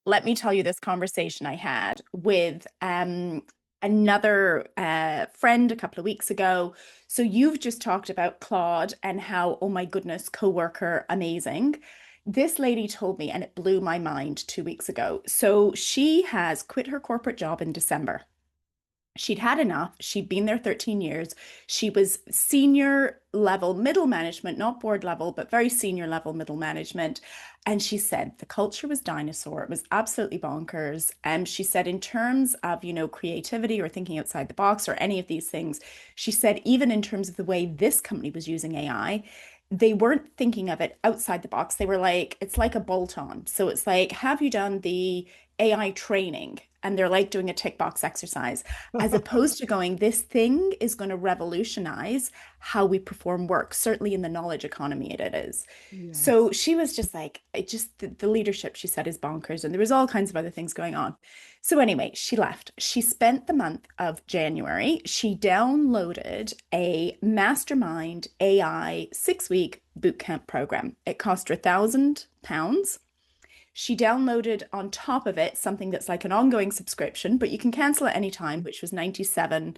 let me tell you this conversation I had with another friend a couple of weeks ago. So you've just talked about Claude and how, oh my goodness, coworker, amazing. This lady told me, and it blew my mind 2 weeks ago. So she has quit her corporate job in December. She'd had enough. She'd been there 13 years. She was senior level middle management, not board level, but very senior level middle management. And she said the culture was dinosaur. It was absolutely bonkers. And she said, in terms of, creativity or thinking outside the box or any of these things, she said, even in terms of the way this company was using AI, they weren't thinking of it outside the box. They were like, it's like a bolt on. So it's like, have you done the AI training? And they're like doing a tick box exercise, as opposed to going, this thing is going to revolutionize how we perform work, certainly in the knowledge economy it is. Yes. So she was just like, it just, the leadership, she said, is bonkers. And there was all kinds of other things going on. So anyway, she left. She spent the month of January. She downloaded a mastermind AI 6-week bootcamp program. It cost her £1,000. She downloaded on top of it something that's like an ongoing subscription, but you can cancel at any time, which was 97,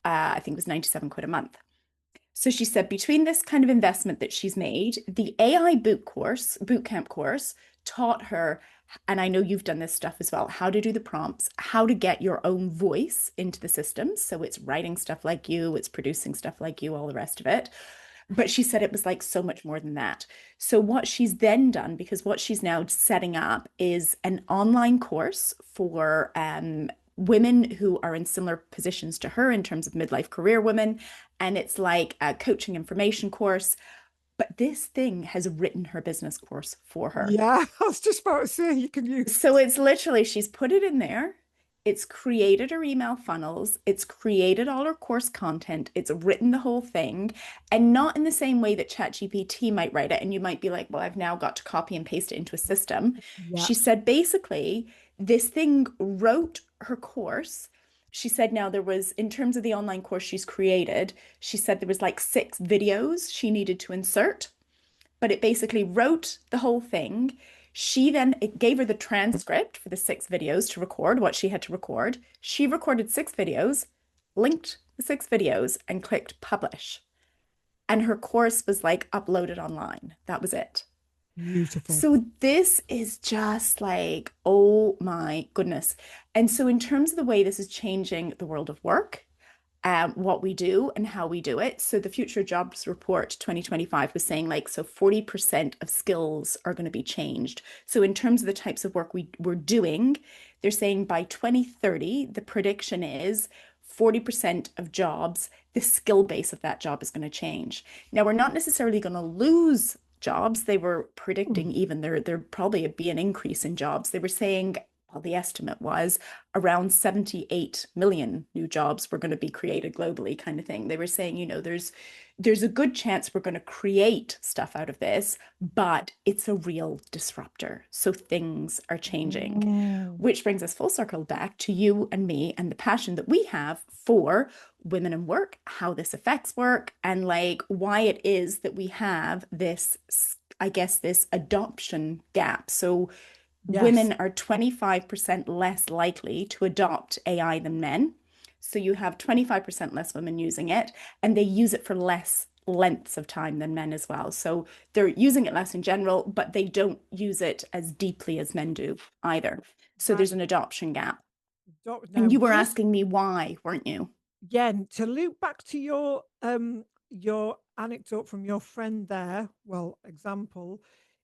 I think it was 97 quid a month. So she said between this kind of investment that she's made, the AI bootcamp course taught her, and I know you've done this stuff as well, how to do the prompts, how to get your own voice into the system. So it's writing stuff like you, it's producing stuff like you, all the rest of it. But she said it was like so much more than that. So what she's then done, because what she's now setting up is an online course for women who are in similar positions to her in terms of midlife career women. And it's like a coaching information course. But this thing has written her business course for her. Yeah, I was just about to say you can use So it's literally, she's put it in there. It's created her email funnels. It's created all her course content. It's written the whole thing, and not in the same way that ChatGPT might write it. And you might be like, well, I've now got to copy and paste it into a system. yeah. She said basically, this thing wrote her course. She said now there was, in terms of the online course she's created, she said there was like 6 videos she needed to insert, but it basically wrote the whole thing. It gave her the transcript for the 6 videos to record what she had to record. She recorded 6 videos, linked the 6 videos, and clicked publish. And her course was like uploaded online. That was it. Beautiful. So this is just like, oh my goodness. And so in terms of the way this is changing the world of work, what we do and how we do it. So the Future Jobs Report 2025 was saying like, so 40% of skills are going to be changed. So in terms of the types of work we're doing, they're saying by 2030, the prediction is 40% of jobs, the skill base of that job is going to change. Now, we're not necessarily going to lose jobs. They were predicting even there probably be an increase in jobs. They were saying, well, the estimate was around 78 million new jobs were going to be created globally, kind of thing. They were saying, there's a good chance we're going to create stuff out of this, but it's a real disruptor. So things are changing, Mm. which brings us full circle back to you and me and the passion that we have for women in work, how this affects work, and like why it is that we have this, I guess, this adoption gap. So Yes. women are 25% less likely to adopt AI than men. So you have 25% less women using it, and they use it for less lengths of time than men as well. So they're using it less in general, but they don't use it as deeply as men do either. So Right. there's an adoption gap. Now, And you were just asking me why, weren't you? again to loop back to your anecdote from your friend there. Well, example,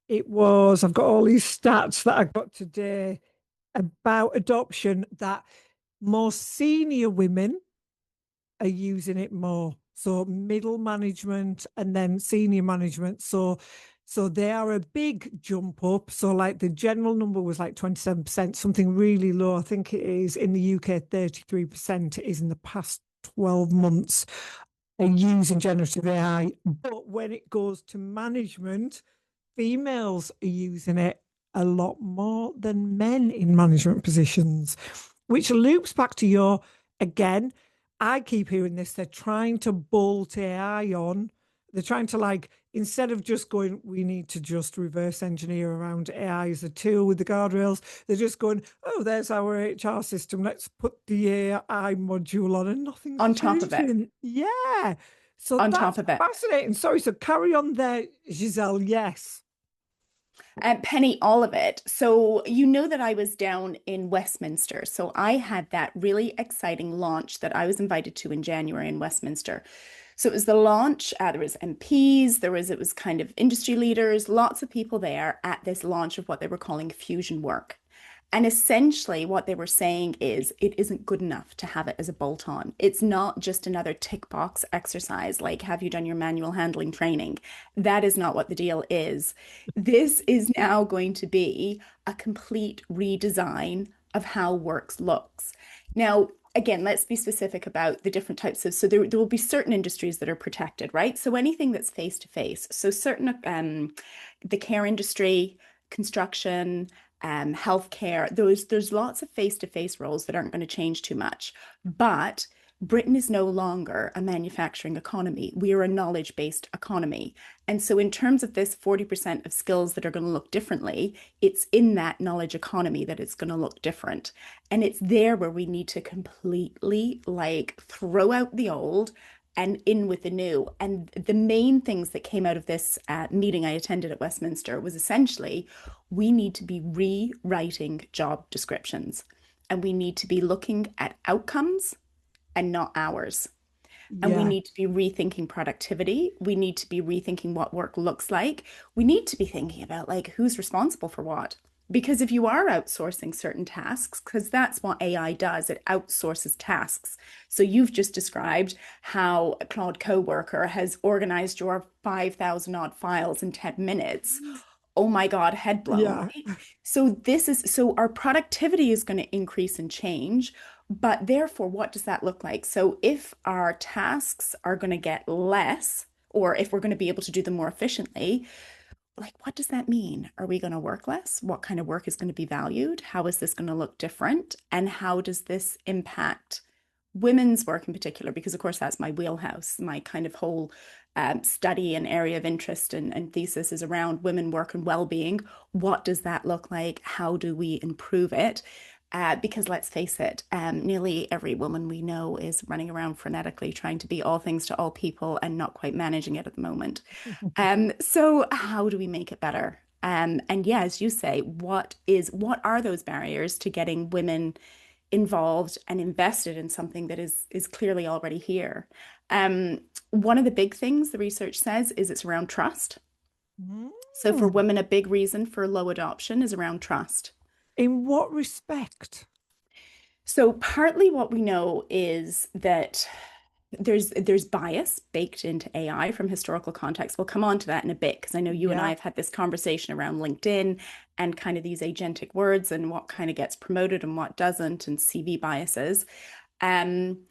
it was I've got all these stats that I got today about adoption that more senior women are using it more. So middle management and then senior management. So they are a big jump up. So like the general number was like 27%, something really low. I think it is in the UK 33%. It is in the past 12 months are using generative AI. But when it goes to management, females are using it a lot more than men in management positions, which loops back to again, I keep hearing this, they're trying to bolt AI on. they're trying to like, instead of just going, we need to just reverse engineer around AI as a tool with the guardrails, they're just going, oh, there's our HR system. Let's put the AI module on and nothing's On top of it. changing. Yeah. So On that's top of it. fascinating. Sorry, so carry on there, Giselle. Yes. Penny, all of it. So, you know that I was down in Westminster. So, I had that really exciting launch that I was invited to in January in Westminster. So, it was the launch. There was MPs, it was kind of industry leaders, lots of people there at this launch of what they were calling fusion work. And essentially, what they were saying is it isn't good enough to have it as a bolt on. It's not just another tick box exercise like, have you done your manual handling training? That is not what the deal is. This is now going to be a complete redesign of how work looks. Now, again, let's be specific about the different types of, so there will be certain industries that are protected, right? So anything that's face to face. So certain, the care industry, construction, healthcare, there's lots of face-to-face roles that aren't going to change too much. But Britain is no longer a manufacturing economy. We are a knowledge-based economy. And so in terms of this 40% of skills that are going to look differently, it's in that knowledge economy that it's going to look different. And it's there where we need to completely like throw out the old and in with the new. And the main things that came out of this meeting I attended at Westminster was essentially we need to be rewriting job descriptions and we need to be looking at outcomes and not hours. And we Yeah. need to be rethinking productivity. We need to be rethinking what work looks like. We need to be thinking about like who's responsible for what. Because if you are outsourcing certain tasks, because that's what AI does, it outsources tasks. So you've just described how a Claude Coworker has organized your 5,000 odd files in 10 minutes. Oh my God, head blown, Yeah. right? So our productivity is going to increase and change, but therefore, what does that look like? So if our tasks are going to get less, or if we're going to be able to do them more efficiently, like what does that mean? Are we going to work less? What kind of work is going to be valued? How is this going to look different? And how does this impact women's work in particular? Because of course that's my wheelhouse. My kind of whole study and area of interest and thesis is around women work and well-being. What does that look like? How do we improve it? Because let's face it, nearly every woman we know is running around frenetically trying to be all things to all people and not quite managing it at the moment. So how do we make it better? And yeah, as you say, what are those barriers to getting women involved and invested in something that is clearly already here? One of the big things the research says is it's around trust. So for Mm. women, a big reason for low adoption is around trust. In what respect? So partly what we know is that there's bias baked into AI from historical context. We'll come on to that in a bit because I know you and I Yeah. have had this conversation around LinkedIn and kind of these agentic words and what kind of gets promoted and what doesn't and CV biases. Um,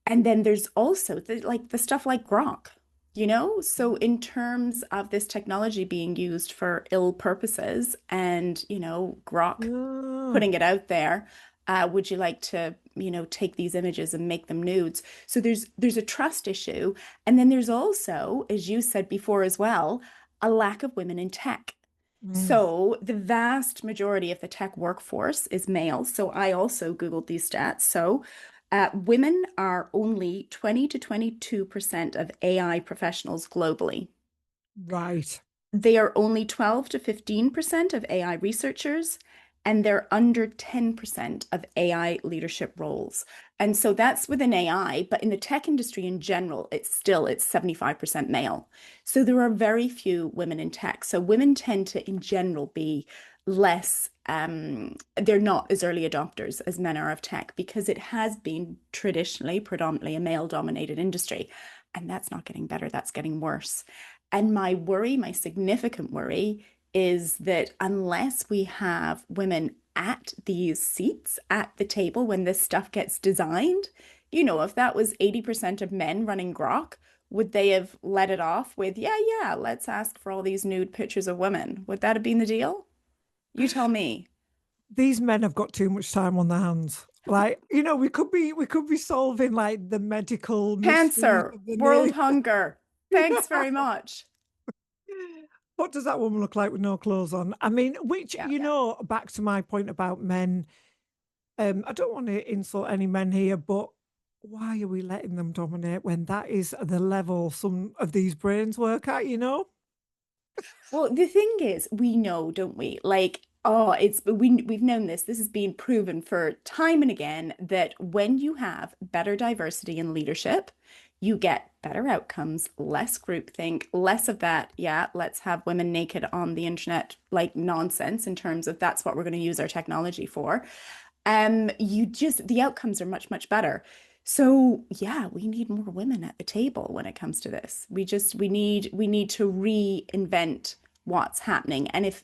and then there's also the stuff like Grok, you know? So in terms of this technology being used for ill purposes and, Grok Ah. putting it out there. Would you like to, take these images and make them nudes? So there's a trust issue. And then there's also, as you said before as well, a lack of women in tech. Mm. So the vast majority of the tech workforce is male. So I also Googled these stats. So women are only 20 to 22% of AI professionals globally. Right. They are only 12 to 15% of AI researchers, and they're under 10% of AI leadership roles. And so that's within AI, but in the tech industry in general, it's 75% male. So there are very few women in tech. So women tend to, in general, be less, they're not as early adopters as men are of tech because it has been traditionally predominantly a male-dominated industry. And that's not getting better, that's getting worse. And my worry, my significant worry, is that unless we have women at these seats at the table when this stuff gets designed, if that was 80% of men running Grok, would they have let it off with, yeah, yeah, let's ask for all these nude pictures of women? Would that have been the deal? You tell me. These men have got too much time on their hands. Like, we could be solving like the medical mysteries Cancer, of the world near. hunger. Thanks very much. What does that woman look like with no clothes on? I mean, which, Yeah. back to my point about men, I don't want to insult any men here, but why are we letting them dominate when that is the level some of these brains work at, Well, the thing is, we know, don't we? Like, oh, we've known this. This has been proven for time and again that when you have better diversity in leadership, you get better outcomes, less groupthink, less of that, yeah, let's have women naked on the internet like nonsense in terms of that's what we're going to use our technology for. The outcomes are much, much better. So yeah, we need more women at the table when it comes to this. We need to reinvent what's happening. And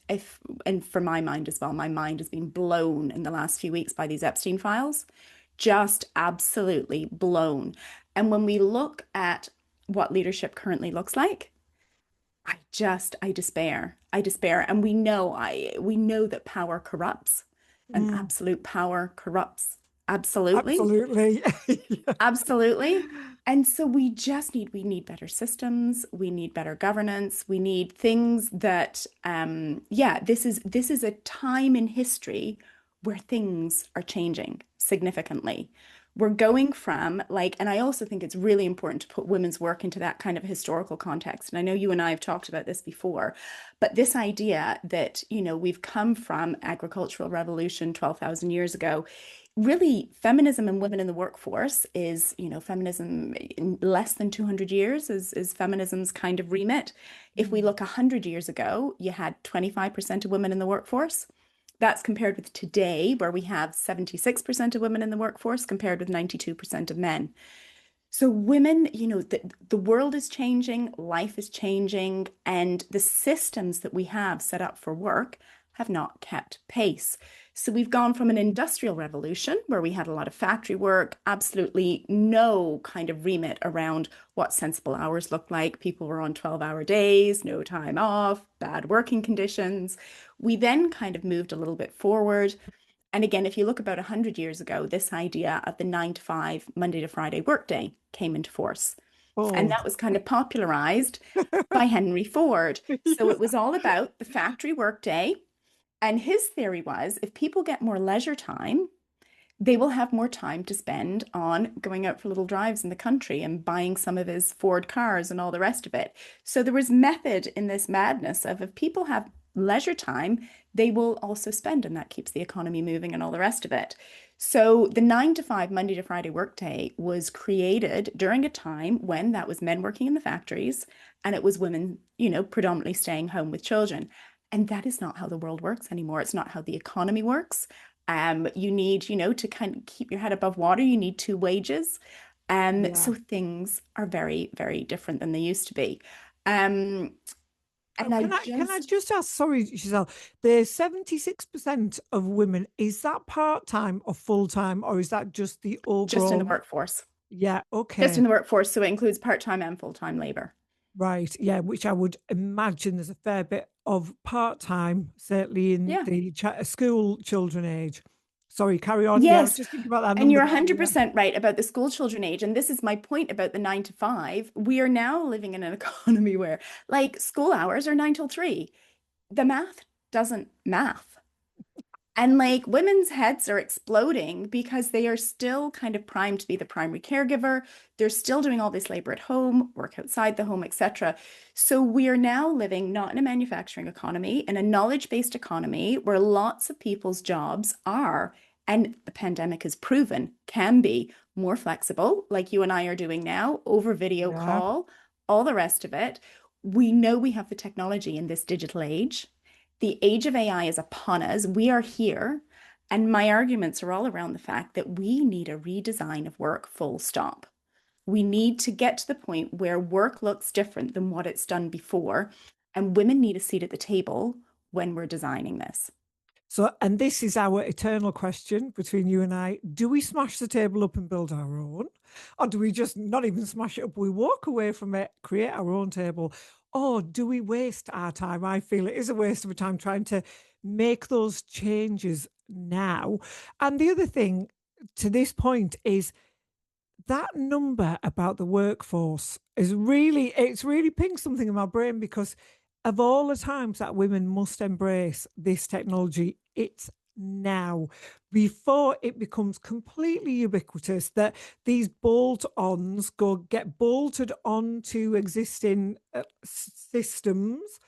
and for my mind as well, my mind has been blown in the last few weeks by these Epstein files, just absolutely blown. And when we look at what leadership currently looks like, I despair. I despair. And we know that power corrupts and Mm, absolute power corrupts. Absolutely. absolutely. Yeah. Absolutely. And so we need better systems, we need better governance, we need things that yeah, this is a time in history where things are changing significantly. We're going from like, and I also think it's really important to put women's work into that kind of historical context. And I know you and I have talked about this before, but this idea that, we've come from agricultural revolution 12,000 years ago, really feminism and women in the workforce is, feminism in less than 200 years is feminism's kind of remit. If we Mm. look 100 years ago, you had 25% of women in the workforce. That's compared with today, where we have 76% of women in the workforce compared with 92% of men. So women, the world is changing, life is changing, and the systems that we have set up for work have not kept pace. So we've gone from an industrial revolution where we had a lot of factory work, absolutely no kind of remit around what sensible hours looked like. People were on 12-hour days, no time off, bad working conditions. We then kind of moved a little bit forward. And again, if you look about 100 years ago, this idea of the 9 to 5, Monday to Friday workday came into force. And Oh, that was kind of popularized by Henry Ford. So yeah. it was all about the factory workday. And his theory was if people get more leisure time, they will have more time to spend on going out for little drives in the country and buying some of his Ford cars and all the rest of it. So there was method in this madness of if people have leisure time, they will also spend, and that keeps the economy moving and all the rest of it. So the 9 to 5, Monday to Friday workday was created during a time when that was men working in the factories and it was women, predominantly staying home with children. And that is not how the world works anymore. It's not how the economy works. You need, to kind of keep your head above water, you need two wages. Yeah. So things are very, very different than they used to be. Um, and I Can I just, just ask, sorry, Giselle, the 76% of women, is that part-time or full-time, or is that just the just in the overall? workforce, Yeah, just okay. in the workforce. So it includes part-time and full-time labor. Right. Yeah, which I would imagine there's a fair bit of part-time, certainly in Yeah. the school children age. Sorry, carry on. Yeah, I was Yes. just thinking about that And number you're there. Yeah. 100% right about the school children age. And this is my point about the 9 to 5. We are now living in an economy where, like, school hours are 9 till 3. The math doesn't math. And like women's heads are exploding because they are still kind of primed to be the primary caregiver. They're still doing all this labor at home, work outside the home, etc. So we are now living not in a manufacturing economy, in a knowledge-based economy where lots of people's jobs are, and the pandemic has proven, can be more flexible, like you and I are doing now, over video Yeah. call, all the rest of it. We know we have the technology in this digital age. The age of AI is upon us. We are here. And my arguments are all around the fact that we need a redesign of work, full stop. We need to get to the point where work looks different than what it's done before. And women need a seat at the table when we're designing this. So, and this is our eternal question between you and I. Do we smash the table up and build our own? Or do we just not even smash it up? We walk away from it, create our own table. Or do we waste our time? I feel it is a waste of time trying to make those changes now. And the other thing to this point is that number about the workforce it's really pinged something in my brain, because of all the times that women must embrace this technology, it's now, before it becomes completely ubiquitous, that these bolt-ons get bolted onto existing systems,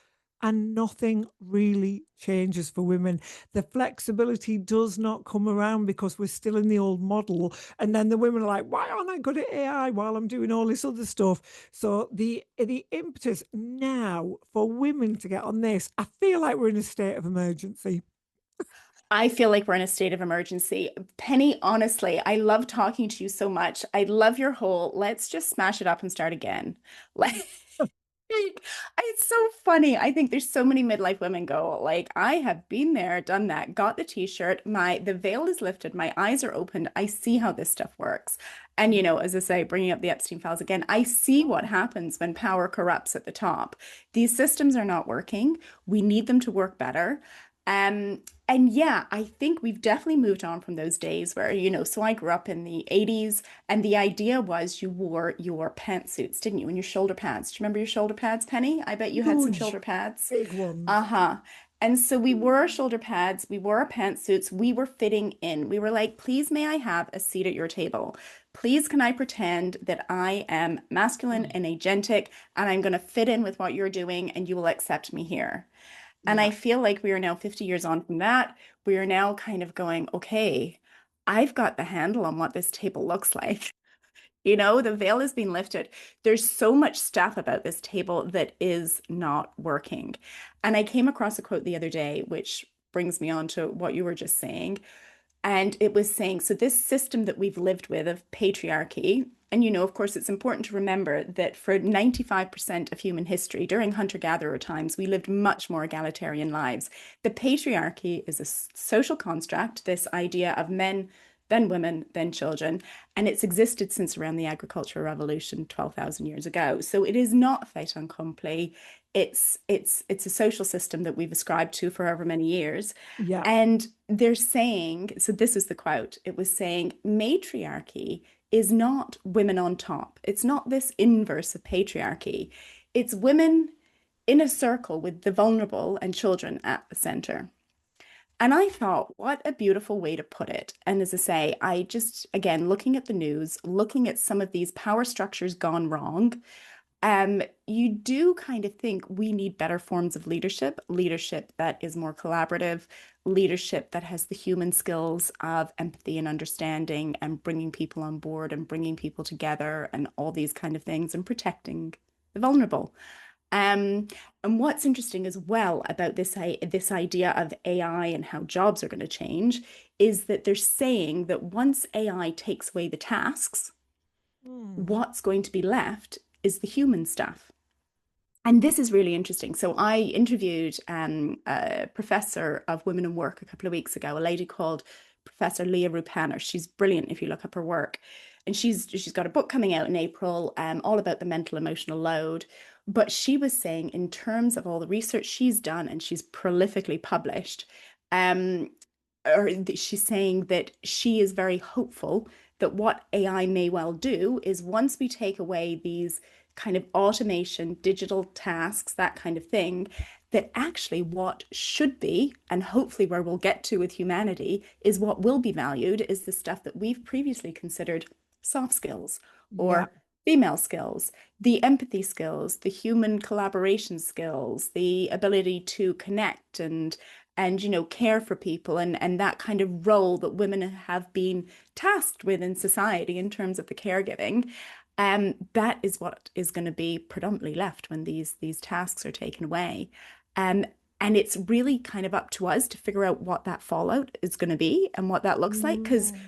and nothing really changes for women. The flexibility does not come around because we're still in the old model. And then the women are like, why aren't I good at AI while I'm doing all this other stuff? So the impetus now for women to get on this, I feel like we're in a state of emergency. I feel like we're in a state of emergency. Penny, honestly, I love talking to you so much. I love your whole, let's just smash it up and start again. Like, it's so funny. I think there's so many midlife women go, like, I have been there, done that, got the t-shirt, the veil is lifted, my eyes are opened. I see how this stuff works. And, as I say, bringing up the Epstein files again, I see what happens when power corrupts at the top. These systems are not working. We need them to work better. And yeah, I think we've definitely moved on from those days where, so I grew up in the 80s, and the idea was you wore your pantsuits, didn't you? And your shoulder pads. Do you remember your shoulder pads, Penny? I bet you had some Huge, shoulder pads. big ones. Uh-huh. And so we wore our shoulder pads, we wore our pantsuits, we were fitting in. We were like, please, may I have a seat at your table? Please, can I pretend that I am masculine Mm. and agentic, and I'm going to fit in with what you're doing, and you will accept me here? And I Yeah. feel like we are now 50 years on from that. We are now kind of going, okay, I've got the handle on what this table looks like. The veil has been lifted. There's so much stuff about this table that is not working. And I came across a quote the other day, which brings me on to what you were just saying. And it was saying, so this system that we've lived with of patriarchy, and of course, it's important to remember that for 95% of human history, during hunter-gatherer times, we lived much more egalitarian lives. The patriarchy is a social construct, this idea of men, then women, then children, and it's existed since around the agricultural revolution 12,000 years ago. So it is not a fait accompli. It's a social system that we've ascribed to for however many years. Yeah. And they're saying, so this is the quote, it was saying, matriarchy is not women on top. It's not this inverse of patriarchy. It's women in a circle with the vulnerable and children at the center. And I thought, what a beautiful way to put it. And as I say, I just, again, looking at the news, looking at some of these power structures gone wrong, you do kind of think we need better forms of leadership, leadership that is more collaborative, leadership that has the human skills of empathy and understanding and bringing people on board and bringing people together and all these kind of things and protecting the vulnerable. Um, and what's interesting as well about this idea of AI and how jobs are going to change is that they're saying that once AI takes away the tasks, Mm. what's going to be left is the human stuff. And this is really interesting. So I interviewed a professor of women in work a couple of weeks ago, a lady called Professor Leah Rupaner. She's brilliant if you look up her work. And she's got a book coming out in April, all about the mental emotional load. But she was saying, in terms of all the research she's done, and she's prolifically published, um, she's saying that she is very hopeful that what AI may well do is once we take away these kind of automation, digital tasks, that kind of thing, that actually what should be, and hopefully where we'll get to with humanity, is what will be valued is the stuff that we've previously considered soft skills Yeah. or female skills, the empathy skills, the human collaboration skills, the ability to connect and care for people and that kind of role that women have been tasked with in society in terms of the caregiving. That is what is going to be predominantly left when these tasks are taken away. Um, and it's really kind of up to us to figure out what that fallout is going to be and what that looks like, because Mm.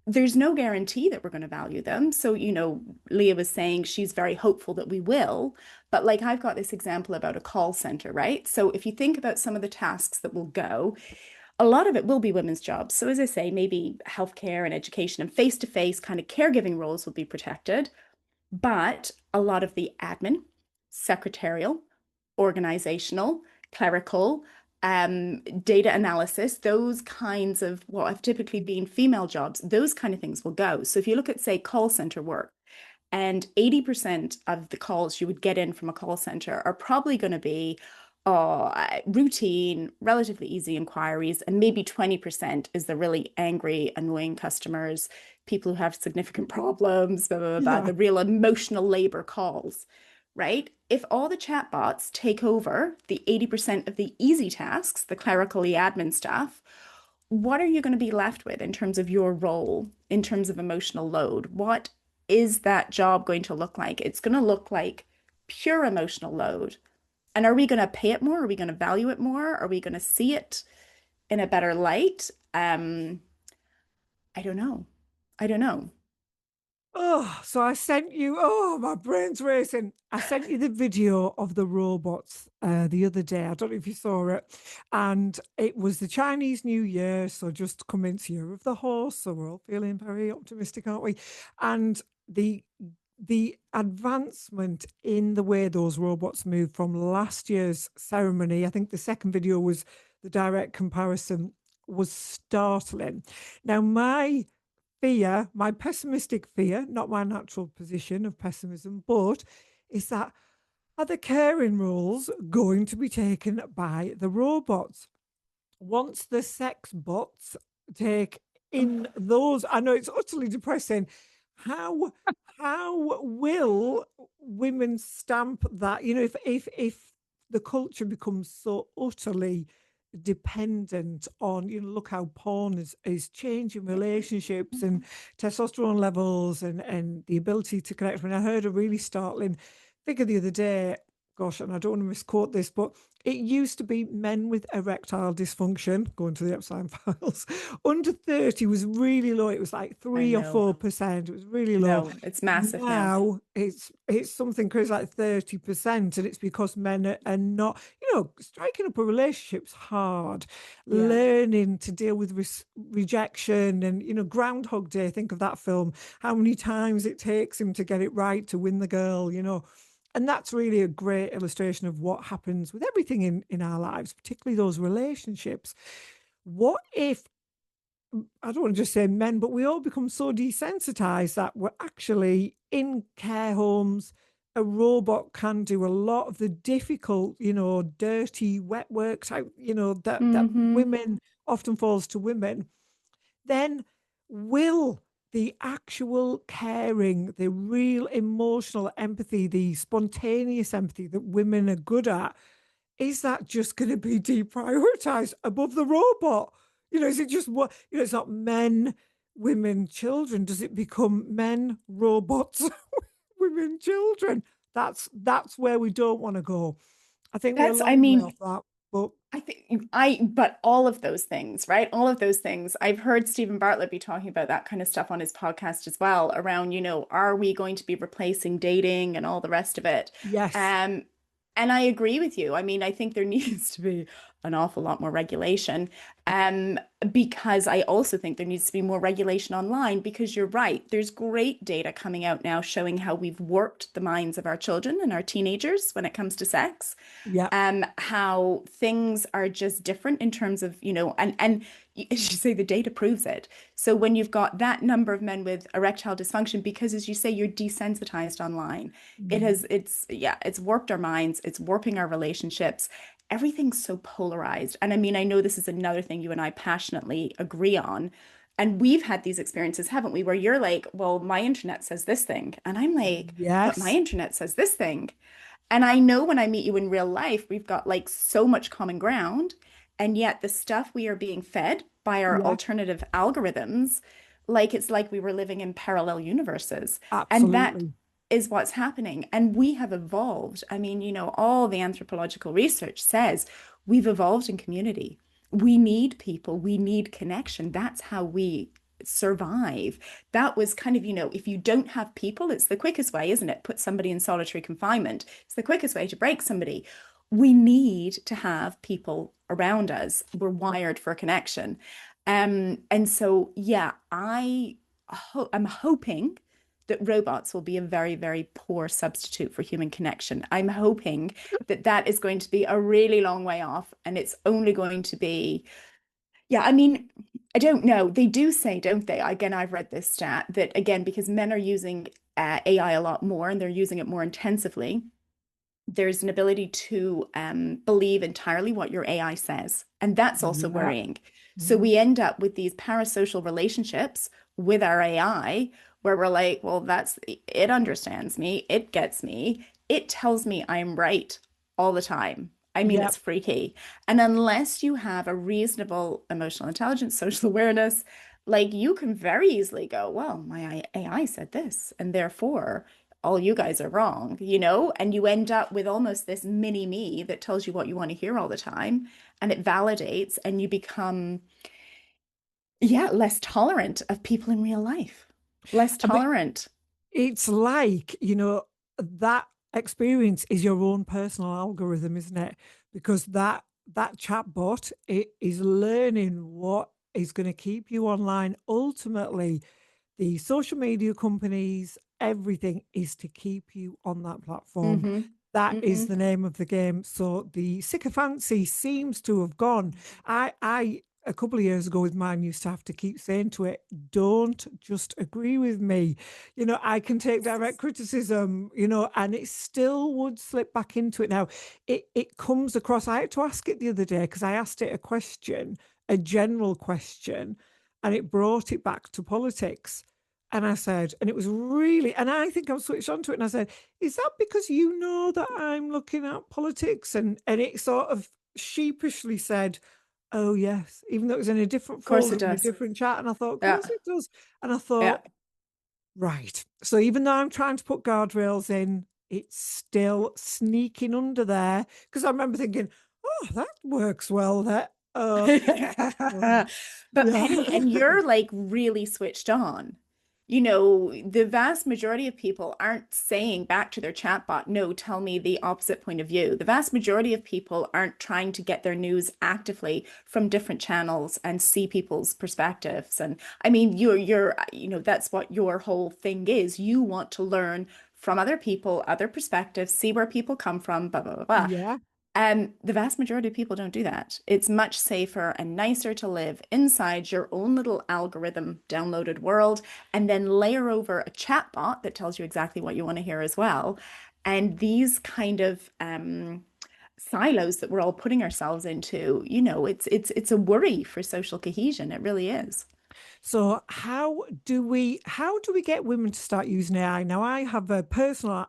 there's no guarantee that we're going to value them. So, Leah was saying she's very hopeful that we will. But like I've got this example about a call center, right? So if you think about some of the tasks that will go, a lot of it will be women's jobs. So as I say, maybe healthcare and education and face-to-face kind of caregiving roles will be protected. But a lot of the admin, secretarial, organizational, clerical, data analysis, those kinds of what have typically been female jobs, those kind of things will go. So if you look at, say, call center work, and 80% of the calls you would get in from a call center are probably going to be routine, relatively easy inquiries, and maybe 20% is the really angry, annoying customers, people who have significant problems, blah, blah, blah, blah, Yeah. the real emotional labor calls, right? If all the chatbots take over the 80% of the easy tasks, the clerical, admin stuff, what are you going to be left with in terms of your role, in terms of emotional load? What is that job going to look like? It's going to look like pure emotional load. And are we going to pay it more? Are we going to value it more? Are we going to see it in a better light? I don't know. I don't know. Oh, so I sent you, oh, my brain's racing. I sent you the video of the robots the other day. I don't know if you saw it. And it was the Chinese New Year. So just commence year of the horse. So we're all feeling very optimistic, aren't we? And the advancement in the way those robots move from last year's ceremony, I think the second video was the direct comparison, was startling. Now, my fear, my pessimistic fear, not my natural position of pessimism, but is that are the caring roles going to be taken by the robots? Once the sex bots take in those, I know it's utterly depressing. How how will women stamp that? You know, if the culture becomes so utterly dependent on, you know, look how porn is changing relationships and testosterone levels and the ability to connect. When I heard a really startling figure the other day, gosh, and I don't want to misquote this, but it used to be men with erectile dysfunction, going to the Epstein files, under 30 was really low. It was like I 3 or 4%. It was really low. know. It's massive now. Now it's something crazy like 30%. And it's because men are not, you know, striking up a relationship's hard, Yeah. learning to deal with rejection and, you know, Groundhog Day. Think of that film, how many times it takes him to get it right to win the girl, you know. And that's really a great illustration of what happens with everything in our lives, particularly those relationships. What if, I don't want to just say men, but we all become so desensitized that we're actually in care homes? A robot can do a lot of the difficult, you know, dirty, wet work type, you know, that Mm-hmm. women often falls to women. Then will the actual caring, the real emotional empathy, the spontaneous empathy that women are good at, is that just going to be deprioritized above the robot? You know, is it just what, you know, it's not men, women, children. Does it become men, robots, women, children? That's where we don't want to go. I think we're a That's, I long way mean, off that. But but all of those things, right? All of those things. I've heard Stephen Bartlett be talking about that kind of stuff on his podcast as well, around, are we going to be replacing dating and all the rest of it? yes, Um, and I agree with you. I mean, I think there needs to be an awful lot more regulation. Um, because I also think there needs to be more regulation online, because you're right. There's great data coming out now showing how we've warped the minds of our children and our teenagers when it comes to sex, yeah, how things are just different in terms of, and as you say, the data proves it. So when you've got that number of men with erectile dysfunction, because as you say, you're desensitized online, it's warped our minds, it's warping our relationships. Everything's so polarized. And I mean, I know this is another thing you and I passionately agree on. And we've had these experiences, haven't we, where you're like, well, my internet says this thing. And I'm like, but my yes, internet says this thing. And I know when I meet you in real life, we've got like so much common ground. And yet the stuff we are being fed by our yeah, alternative algorithms, like it's like we were living in parallel universes. And that absolutely. is what's happening. And we have evolved. I mean, all the anthropological research says we've evolved in community. We need people, we need connection. That's how we survive. That was kind of, if you don't have people, it's the quickest way, isn't it? Put somebody in solitary confinement. It's the quickest way to break somebody. We need to have people around us. We're wired for connection. And so, yeah, I'm hoping that robots will be a very, very poor substitute for human connection. I'm hoping that that is going to be a really long way off, and it's only going to be, yeah, I mean, I don't know. They do say, don't they? Again, I've read this stat that, again, because men are using AI a lot more and they're using it more intensively, there's an ability to believe entirely what your AI says. And that's also Yeah. worrying. So Mhm. we end up with these parasocial relationships with our AI where we're like, well, it understands me, it gets me, it tells me I'm right all the time. I mean, Yeah. it's freaky. And unless you have a reasonable emotional intelligence, social awareness, like you can very easily go, well, my AI said this, and therefore all you guys are wrong, and you end up with almost this mini me that tells you what you want to hear all the time, and it validates, and you become, yeah, less tolerant of people in real life, less I mean, tolerant. it's like, that experience is your own personal algorithm, isn't it? Because that chatbot, it is learning what is going to keep you online. Ultimately, the social media companies, everything is to keep you on that platform. Hmm. That is Hmm. the name of the game. So the sycophancy seems to have gone. I a couple of years ago with mine used to have to keep saying to it, don't just agree with me. I can take direct criticism, and it still would slip back into it. Now, it comes across. I had to ask it the other day because I asked it a question, a general question, and it brought it back to politics. And I said, and it was really, and I think I switched onto it and I said, is that because you know that I'm looking at politics? And it sort of sheepishly said, oh, yes, even though it was in a different Of course folder it in a does. different chat. And I thought, of Yeah. course it does. And I Yeah. thought, right. So even though I'm trying to put guardrails in, it's still sneaking under there. Because I remember thinking, oh, that works well there. Oh, But Penny, yeah. and you're like really switched on. The vast majority of people aren't saying back to their chatbot, no, tell me the opposite point of view. The vast majority of people aren't trying to get their news actively from different channels and see people's perspectives. And I mean, that's what your whole thing is. You want to learn from other people, other perspectives, see where people come from, blah, blah, blah, blah. Yeah. The vast majority of people don't do that. It's much safer and nicer to live inside your own little algorithm downloaded world and then layer over a chat bot that tells you exactly what you want to hear as well. And these kind of silos that we're all putting ourselves into, it's a worry for social cohesion. It really is. So how do we get women to start using AI? Now I have a personal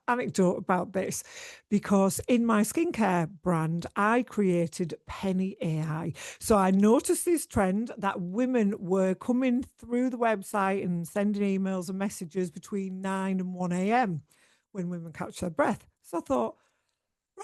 anecdote about this because in my skincare brand I created Penny AI. So I noticed this trend that women were coming through the website and sending emails and messages between 9 and 1 a.m. when women catch their breath. So I thought,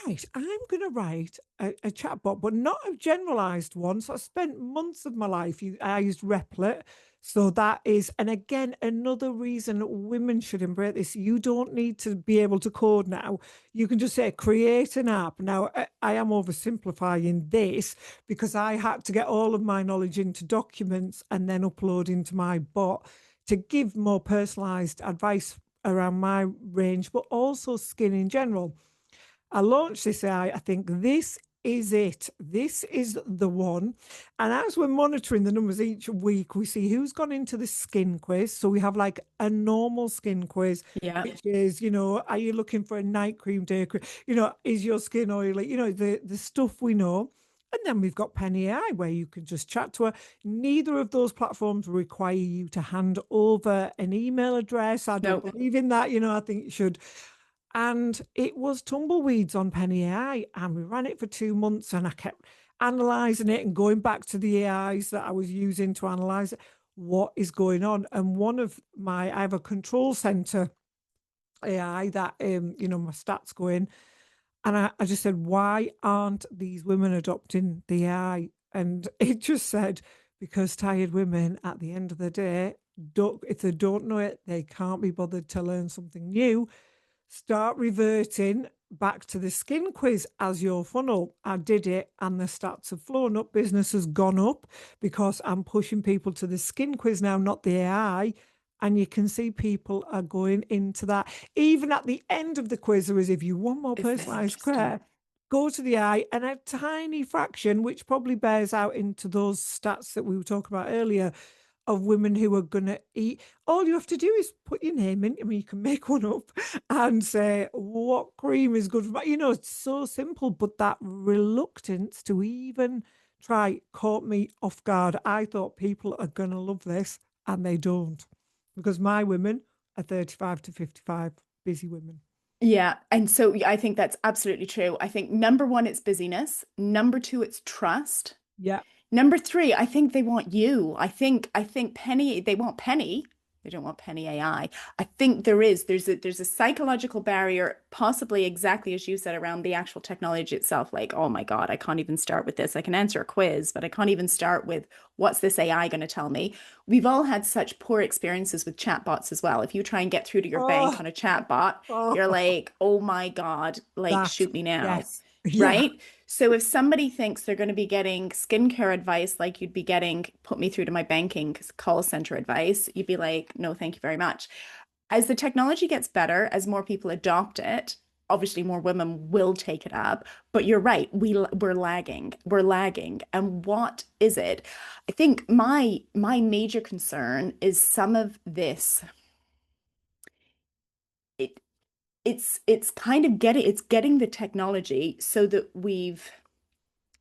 right, I'm going to write a chatbot, but not a generalized one. So I spent months of my life, I used Replit. So that is, and again, another reason women should embrace this. You don't need to be able to code now. You can just say, create an app. Now, I am oversimplifying this because I had to get all of my knowledge into documents and then upload into my bot to give more personalized advice around my range, but also skin in general. I launched this AI. I think this is it. This is the one. And as we're monitoring the numbers each week, we see who's gone into the skin quiz. So we have like a normal skin quiz, Yeah. which is, are you looking for a night cream, day cream? Is your skin oily? The stuff we know. And then we've got Penny AI, where you can just chat to her. Neither of those platforms require you to hand over an email address. I don't No. believe in that. I think you should. And it was tumbleweeds on Penny AI. And we ran it for 2 months and I kept analyzing it and going back to the AIs that I was using to analyze it. What is going on? And I have a control center AI that, my stats go in. And I just said, why aren't these women adopting the AI? And it just said, because tired women at the end of the day, if they don't know it, they can't be bothered to learn something new. Start reverting back to the skin quiz as your funnel. I did it and the stats have flown up. Business has gone up because I'm pushing people to the skin quiz now, not the AI. And you can see people are going into that. Even at the end of the quiz, there is, if you want more Is this personalized interesting? care, go to the eye, and a tiny fraction, which probably bears out into those stats that we were talking about earlier, of women who are going to eat. All you have to do is put your name in. I mean, you can make one up and say, what cream is good for my, it's so simple, but that reluctance to even try caught me off guard. I thought people are going to love this, and they don't, because my women are 35 to 55, busy women. Yeah. And so I think that's absolutely true. I think number one, it's busyness. Number two, it's trust. Yeah. Number three, I think they want you. I think Penny, they want Penny. They don't want Penny AI. I think there's a psychological barrier, possibly exactly as you said, around the actual technology itself. Like, oh my God, I can't even start with this. I can answer a quiz, but I can't even start with what's this AI going to tell me? We've all had such poor experiences with chatbots as well. If you try and get through to your bank Oh, on a chatbot, you're oh, like, oh my God, like that. shoot me now. Yes. Yeah. Right? So if somebody thinks they're going to be getting skincare advice like you'd be getting, put me through to my banking call center advice, you'd be like, no, thank you very much. As the technology gets better, as more people adopt it, obviously more women will take it up. But you're right, we're lagging. We're lagging. And what is it? I think my major concern is some of this. It it's kind of getting the technology so that we've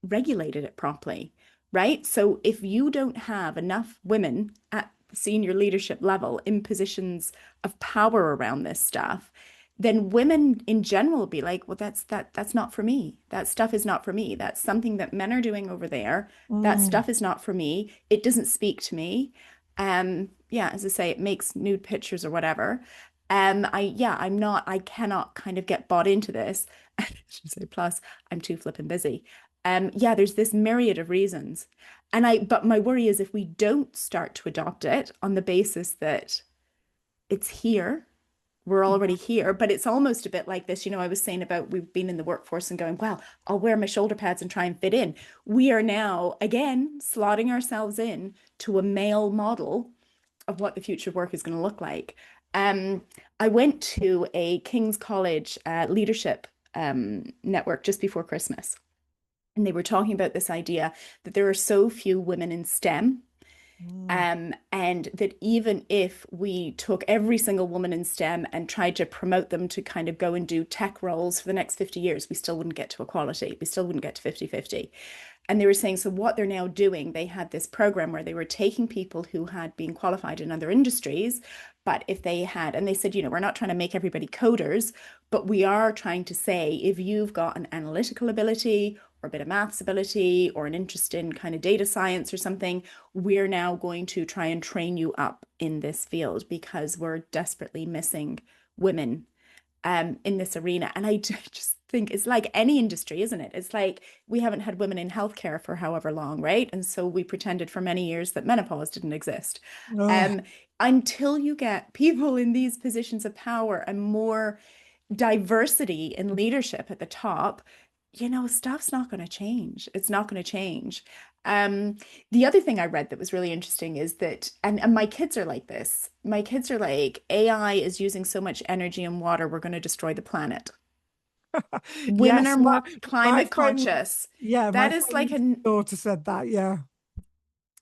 regulated it properly, right? So if you don't have enough women at senior leadership level in positions of power around this stuff, then women in general will be like, well, that's not for me. That stuff is not for me. That's something that men are doing over there. That Mm. stuff is not for me. It doesn't speak to me. Yeah, as I say, it makes nude pictures or whatever. I cannot kind of get bought into this. I should say, plus, I'm too flippin' busy. Yeah, there's this myriad of reasons. But my worry is if we don't start to adopt it on the basis that it's here, we're already here, but it's almost a bit like this. I was saying about we've been in the workforce and going, well, I'll wear my shoulder pads and try and fit in. We are now, again, slotting ourselves in to a male model of what the future of work is going to look like. Um, I went to a King's College leadership network just before Christmas. And they were talking about this idea that there are so few women in STEM, Mm. and that even if we took every single woman in STEM and tried to promote them to kind of go and do tech roles for the next 50 years, we still wouldn't get to equality. We still wouldn't get to 50-50. And they were saying, so what they're now doing, they had this program where they were taking people who had been qualified in other industries, but if they had, and they said, we're not trying to make everybody coders, but we are trying to say, if you've got an analytical ability or a bit of maths ability or an interest in kind of data science or something, we're now going to try and train you up in this field because we're desperately missing women in this arena. And I just think it's like any industry, isn't it? It's like we haven't had women in healthcare for however long, right? And so we pretended for many years that menopause didn't exist. Oh, Um, until you get people in these positions of power and more diversity in leadership at the top, stuff's not going to change. It's not going to change. Um, the other thing I read that was really interesting is that, and my kids are like this. My kids are like, AI is using so much energy and water, we're going to destroy the planet. Women are yes. My more my climate friend, conscious. yeah, my That is like friend's daughter said that. Yeah.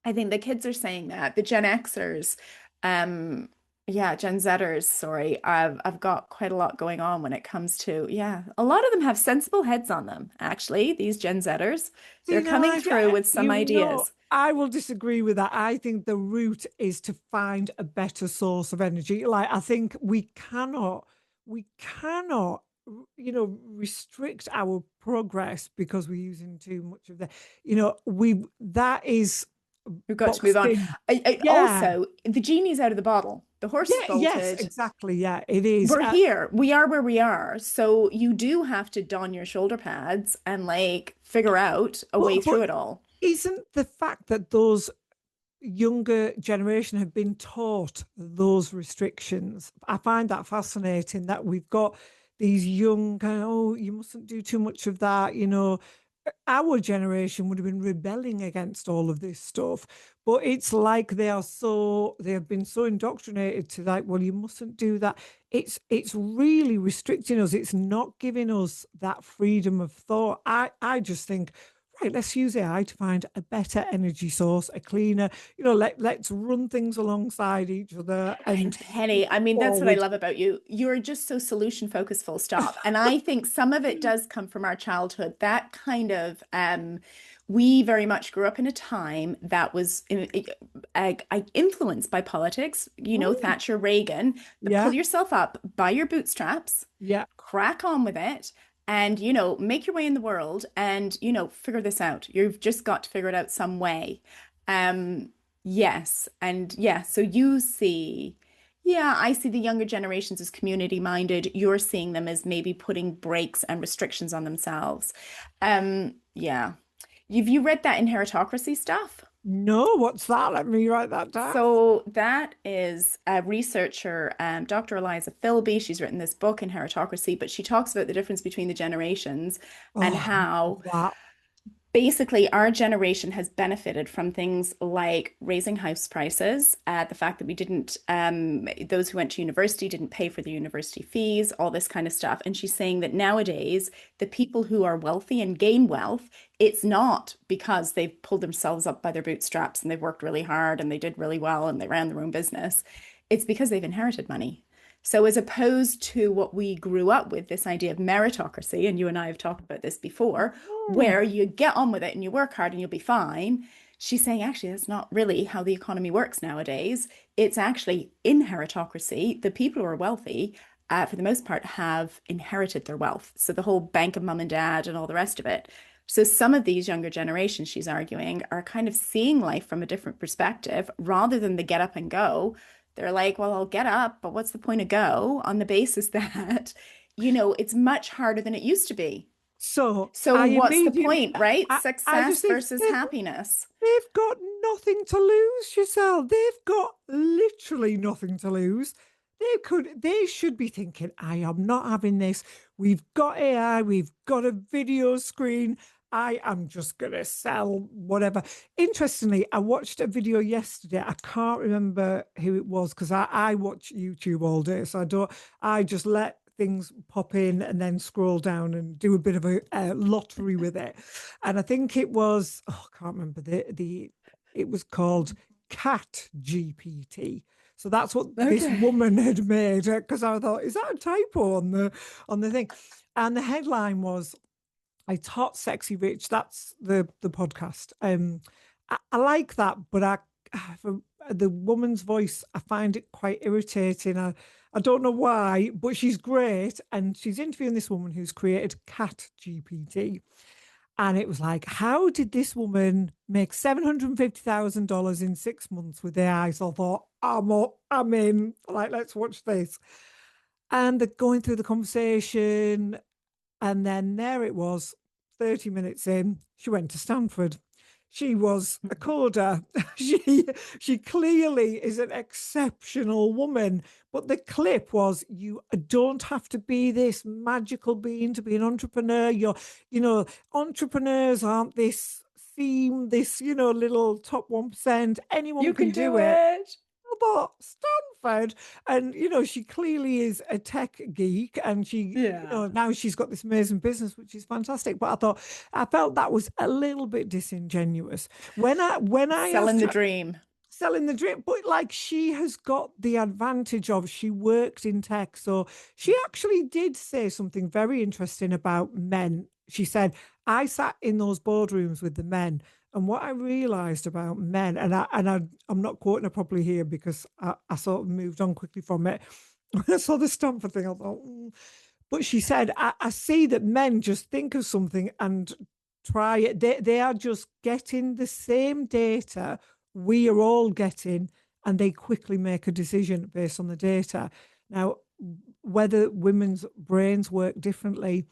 I think the kids are saying that. The Gen Xers, um, yeah, Gen Zers, sorry. I've got quite a lot going on when it comes to, yeah. A lot of them have sensible heads on them, actually, these Gen Zers. They're See, no, coming through with some ideas. I will disagree with that. I think the route is to find a better source of energy. Like, I think we cannot, restrict our progress because we're using too much of that is We've got to move boxed on. in. Yeah. Also, the genie's out of the bottle. The horse has Yeah. Yes, bolted. exactly. Yeah, it is. We're here. We are where we are. So you do have to don your shoulder pads and like figure out a way But through it all. isn't the fact that those younger generation have been taught those restrictions? I find that fascinating that we've got these young kind of, oh, you mustn't do too much of that, our generation would have been rebelling against all of this stuff. But it's like they have been so indoctrinated to like, well, you mustn't do that. It's really restricting us. It's not giving us that freedom of thought. I just think, right, let's use AI to find a better energy source, a cleaner, let's run things alongside each other and Penny, I mean, that's what I forward. love about you. You're just so solution focused, full stop. And I think some of it does come from our childhood. That kind of, we very much grew up in a time that was influenced by politics, Mm, Thatcher, Reagan, the pull yeah, yourself up by your bootstraps, yeah. crack on with it, and, make your way in the world and, figure this out. You've just got to figure it out some way. Yes. And yeah, so you see. Yeah, I see the younger generations as community minded. You're seeing them as maybe putting brakes and restrictions on themselves. Yeah. Have you read that inheritocracy stuff? No, what's that? Let me write that down. So that is a researcher, Dr. Eliza Philby. She's written this book, Inheritocracy, but she talks about the difference between the generations and Oh, how that. basically our generation has benefited from things like raising house prices, the fact that we didn't, those who went to university didn't pay for the university fees, all this kind of stuff. And she's saying that nowadays, the people who are wealthy and gain wealth, it's not because they've pulled themselves up by their bootstraps and they've worked really hard and they did really well and they ran their own business. It's because they've inherited money. So, as opposed to what we grew up with, this idea of meritocracy, and you and I have talked about this before, Oh. where you get on with it and you work hard and you'll be fine. She's saying, actually, that's not really how the economy works nowadays. It's actually inheritocracy. The people who are wealthy, for the most part, have inherited their wealth. So, the whole bank of mum and dad and all the rest of it. So, some of these younger generations, she's arguing, are kind of seeing life from a different perspective rather than the get up and go. They're like, well, I'll get up, but what's the point of go on the basis that, it's much harder than it used to be. So So I what's the immediately, point, right? I just Success think versus happiness. they've got nothing to lose, Giselle. They've got literally nothing to lose. They should be thinking, I am not having this. We've got AI, we've got a video screen. I am just going to sell whatever. Interestingly, I watched a video yesterday. I can't remember who it was because I watch YouTube all day. So I just let things pop in and then scroll down and do a bit of a lottery with it. And I think it was, oh, I can't remember it was called Cat GPT. So that's what this Okay. woman had made because I thought, is that a typo on the thing? And the headline was, "It's hot, sexy, rich." That's the podcast. I like that, but for the woman's voice, I find it quite irritating. I don't know why, but she's great, and she's interviewing this woman who's created Cat GPT. And it was like, how did this woman make $750,000 in 6 months with AI? So I thought, I'm up, I'm in. Like, let's watch this. And they're going through the conversation, and then there it was, 30 minutes in, she went to Stanford. She was a coder. She clearly is an exceptional woman. But the clip was, you don't have to be this magical being to be an entrepreneur. Entrepreneurs aren't this theme, this, little top 1%. Anyone You can can do do it. it. But Stanford, and she clearly is a tech geek, and Yeah. now she's got this amazing business, which is fantastic. But I felt that was a little bit disingenuous when I Selling asked the her, dream. selling the drip, but like she has got the advantage of she worked in tech. So she actually did say something very interesting about men. She said, I sat in those boardrooms with the men. And what I realized about men, I'm not quoting her properly here because I sort of moved on quickly from it. When I saw the Stanford thing, I thought, But she said, I see that men just think of something and try it. They are just getting the same data we are all getting, and they quickly make a decision based on the data. Now, whether women's brains work differently,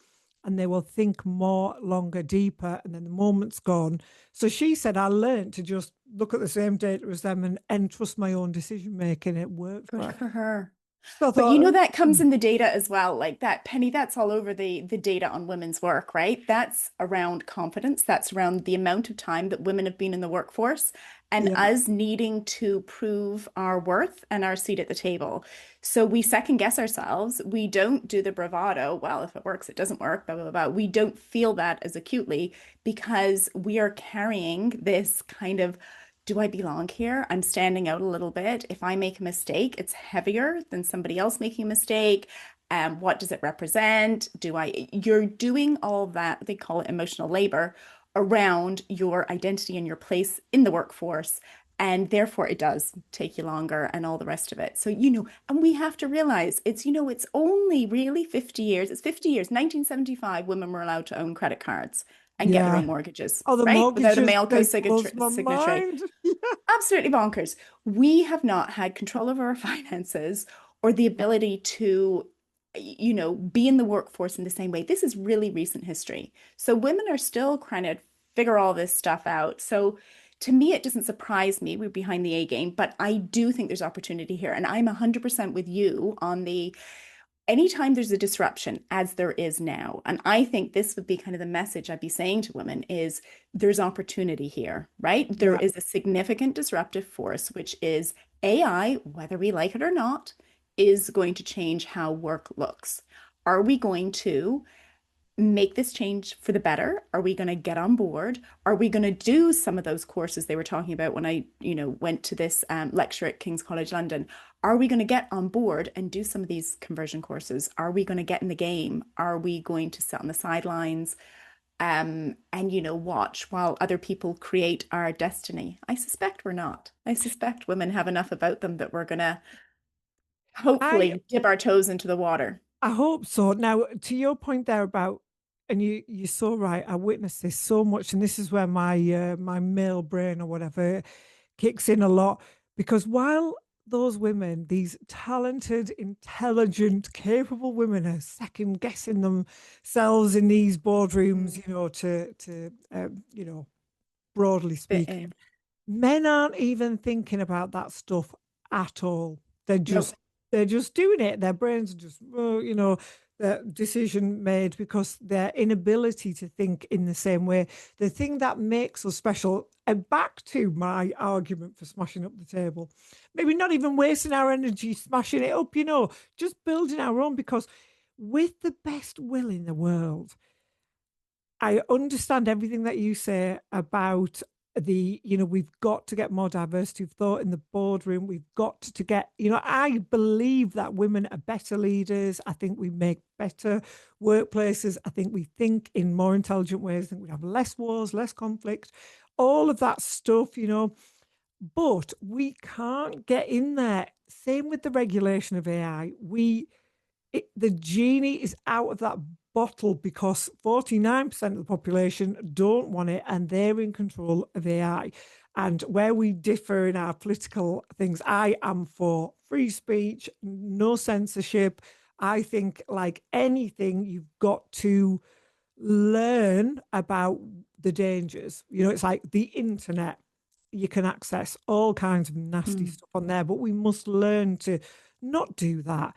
and they will think more, longer, deeper, and then the moment's gone. So she said, I learned to just look at the same data as them and trust my own decision making. It worked for Good her. for her. So I But you know thought, that comes in the data as well, like that, Penny, that's all over the data on women's work, right? That's around confidence. That's around the amount of time that women have been in the workforce and yeah, us needing to prove our worth and our seat at the table. So we second guess ourselves. We don't do the bravado. Well, if it works, it doesn't work, blah, blah, blah. We don't feel that as acutely because we are carrying this kind of, do I belong here? I'm standing out a little bit. If I make a mistake, it's heavier than somebody else making a mistake. What does it represent? You're doing all that, they call it emotional labor, around your identity and your place in the workforce. And therefore, it does take you longer and all the rest of it. So, and we have to realize it's only really 50 years. It's 50 years. 1975, women were allowed to own credit cards and get their yeah. own mortgages, Oh, the right? Without a mortgages, male they blows my signatory. mind. Absolutely bonkers. We have not had control over our finances or the ability to, be in the workforce in the same way. This is really recent history. So women are still trying to figure all this stuff out. So to me, it doesn't surprise me. We're behind the A game, but I do think there's opportunity here. And I'm 100% with you on the anytime there's a disruption, as there is now, and I think this would be kind of the message I'd be saying to women is there's opportunity here, right? There Yeah, is a significant disruptive force, which is AI, whether we like it or not, is going to change how work looks. Are we going to make this change for the better? Are we going to get on board? Are we going to do some of those courses they were talking about when I, went to this lecture at King's College London? Are we going to get on board and do some of these conversion courses? Are we going to get in the game? Are we going to sit on the sidelines and watch while other people create our destiny? I suspect we're not. I suspect women have enough about them that we're going to I hopefully dip our toes into the water. I hope so. Now, to your point there about, and you're so right. I witness this so much, and this is where my male brain or whatever kicks in a lot because while those women, these talented, intelligent, capable women, are second guessing themselves in these boardrooms, Mm. to broadly Fit speaking, in. men aren't even thinking about that stuff at all. They're just Nope. they're just doing it. Their brains are just the decision made because their inability to think in the same way. The thing that makes us special, and back to my argument for smashing up the table, maybe not even wasting our energy smashing it up, just building our own because with the best will in the world, I understand everything that you say about we've got to get more diversity of thought in the boardroom. We've got to get, I believe that women are better leaders. I think we make better workplaces. I think we think in more intelligent ways. I think we have less wars, less conflict, all of that stuff. But we can't get in there. Same with the regulation of AI. The genie is out of that bottle because 49% of the population don't want it and they're in control of AI. And where we differ in our political things, I am for free speech, no censorship. I think, like anything, you've got to learn about the dangers. It's like the internet. You can access all kinds of nasty Mm. stuff on there, but we must learn to not do that.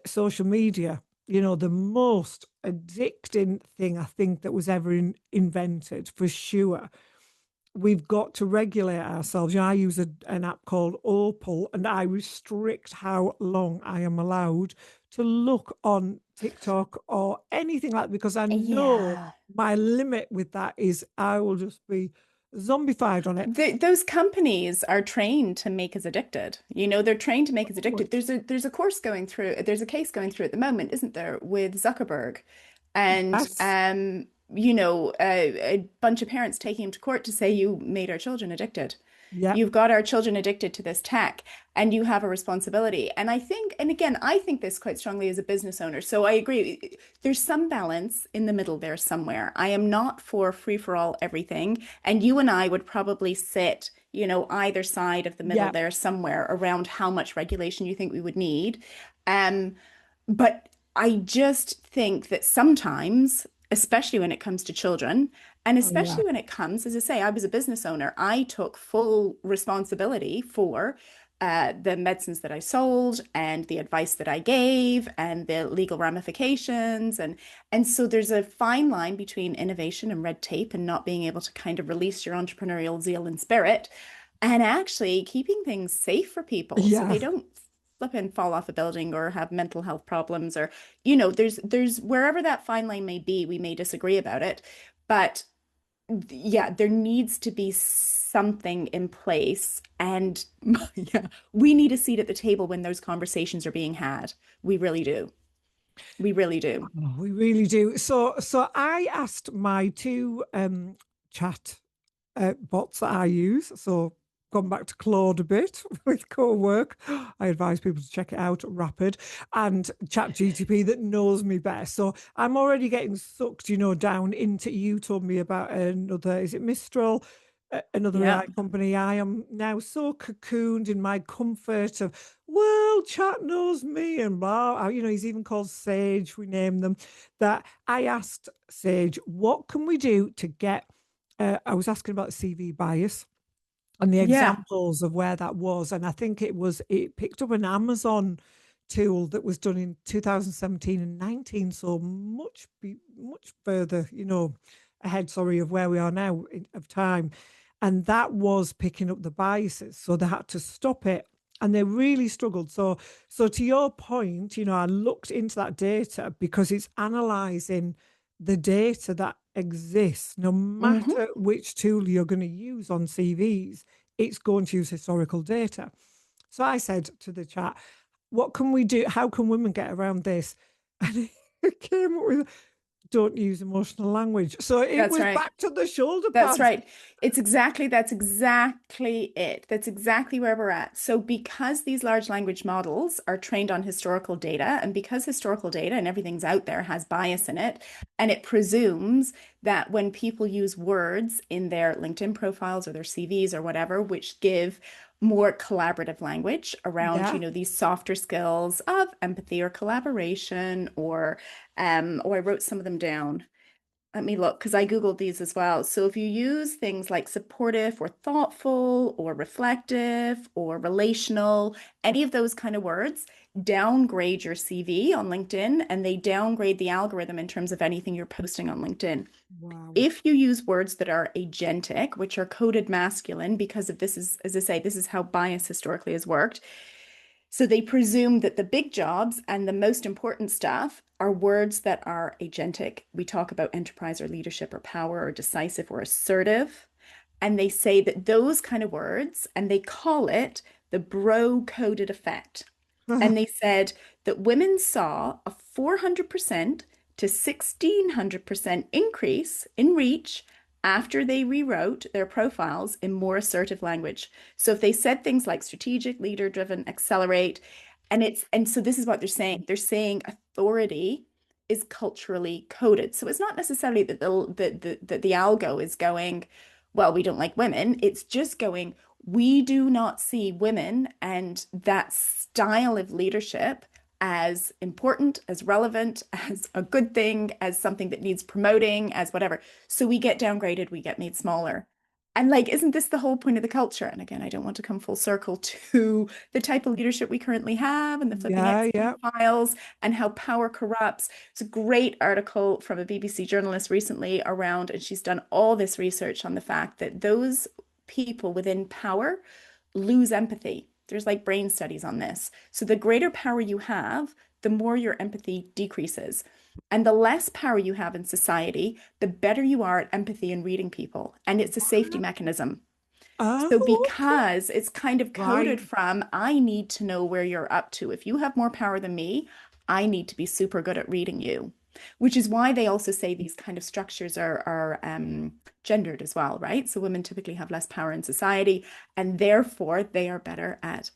Social media, the most addicting thing I think that was ever invented for sure. We've got to regulate ourselves. I use an app called Opal and I restrict how long I am allowed to look on TikTok or anything like that because I know Yeah. my limit with that is I will just be zombified on it. Those companies are trained to make us addicted. They're trained to make us addicted. There's a course going through, there's a case going through at the moment, isn't there, with Zuckerberg, and Yes. a bunch of parents taking him to court to say you made our children addicted. Yep. You've got our children addicted to this tech, and you have a responsibility. And I think, and again, I think this quite strongly as a business owner. So I agree. There's some balance in the middle there somewhere. I am not for free for all everything. And you and I would probably sit, either side of the middle Yep. there somewhere around how much regulation you think we would need. Um, but I just think that sometimes, especially when it comes to children, and Oh, yeah. especially when it comes, as I say, I was a business owner, I took full responsibility for the medicines that I sold and the advice that I gave and the legal ramifications. And so there's a fine line between innovation and red tape and not being able to kind of release your entrepreneurial zeal and spirit and actually keeping things safe for people so Yeah. they don't flip and fall off a building or have mental health problems or, there's wherever that fine line may be, we may disagree about it. But yeah, there needs to be something in place. And yeah, we need a seat at the table when those conversations are being had. We really do. We really do. Oh, we really do. So I asked my two chat bots that I use. So gone back to Claude a bit with co-work. I advise people to check it out, Rapid, and ChatGTP that knows me best. So I'm already getting sucked, down into, you told me about another, is it Mistral? Another Yeah. AI company. I am now so cocooned in my comfort of, well, chat knows me and blah. He's even called Sage, we name them. That I asked Sage, what can we do to get I was asking about CV bias and the Yeah. examples of where that was. And I think it picked up an Amazon tool that was done in 2017 and 19. So much further, ahead, sorry, of where we are now of time. And that was picking up the biases. So they had to stop it. And they really struggled. So to your point, I looked into that data because it's analyzing the data that exists, no Hmm. matter which tool you're going to use on CVs, it's going to use historical data. So I said to the chat, what can we do? How can women get around this? And it came up with, don't use emotional language. So it That's was right. back to the shoulder That's pads. right. That's exactly it. That's exactly where we're at. So because these large language models are trained on historical data, and because historical data and everything's out there has bias in it, and it presumes that when people use words in their LinkedIn profiles or their CVs or whatever, which give more collaborative language around, Yeah. these softer skills of empathy or collaboration, or I wrote some of them down. Let me look because I Googled these as well. So if you use things like supportive or thoughtful or reflective or relational, any of those kind of words, downgrade your CV on LinkedIn and they downgrade the algorithm in terms of anything you're posting on LinkedIn. Wow. If you use words that are agentic, which are coded masculine, because of this is, as I say, this is how bias historically has worked. So they presume that the big jobs and the most important stuff are words that are agentic. We talk about enterprise or leadership or power or decisive or assertive. And they say that those kind of words, and they call it the bro coded effect. And they said that women saw a 400% to 1600% increase in reach after they rewrote their profiles in more assertive language. So if they said things like strategic, leader driven, accelerate, and so this is what they're saying. They're saying authority is culturally coded. So it's not necessarily that the algo is going, well, we don't like women. It's just going, we do not see women and that style of leadership as important, as relevant, as a good thing, as something that needs promoting, as whatever. So we get downgraded, we get made smaller. And like, isn't this the whole point of the culture? And again, I don't want to come full circle to the type of leadership we currently have and the flipping Yeah, yeah. Epstein files and how power corrupts. It's a great article from a BBC journalist recently around, and she's done all this research on the fact that those people within power lose empathy. There's like brain studies on this. So the greater power you have, the more your empathy decreases. And the less power you have in society, the better you are at empathy and reading people. And it's a safety mechanism. So Oh, okay. because it's kind of coded Right. from, I need to know where you're up to. If you have more power than me, I need to be super good at reading you, which is why they also say these kind of structures are gendered as well, right? So women typically have less power in society, and therefore they are better at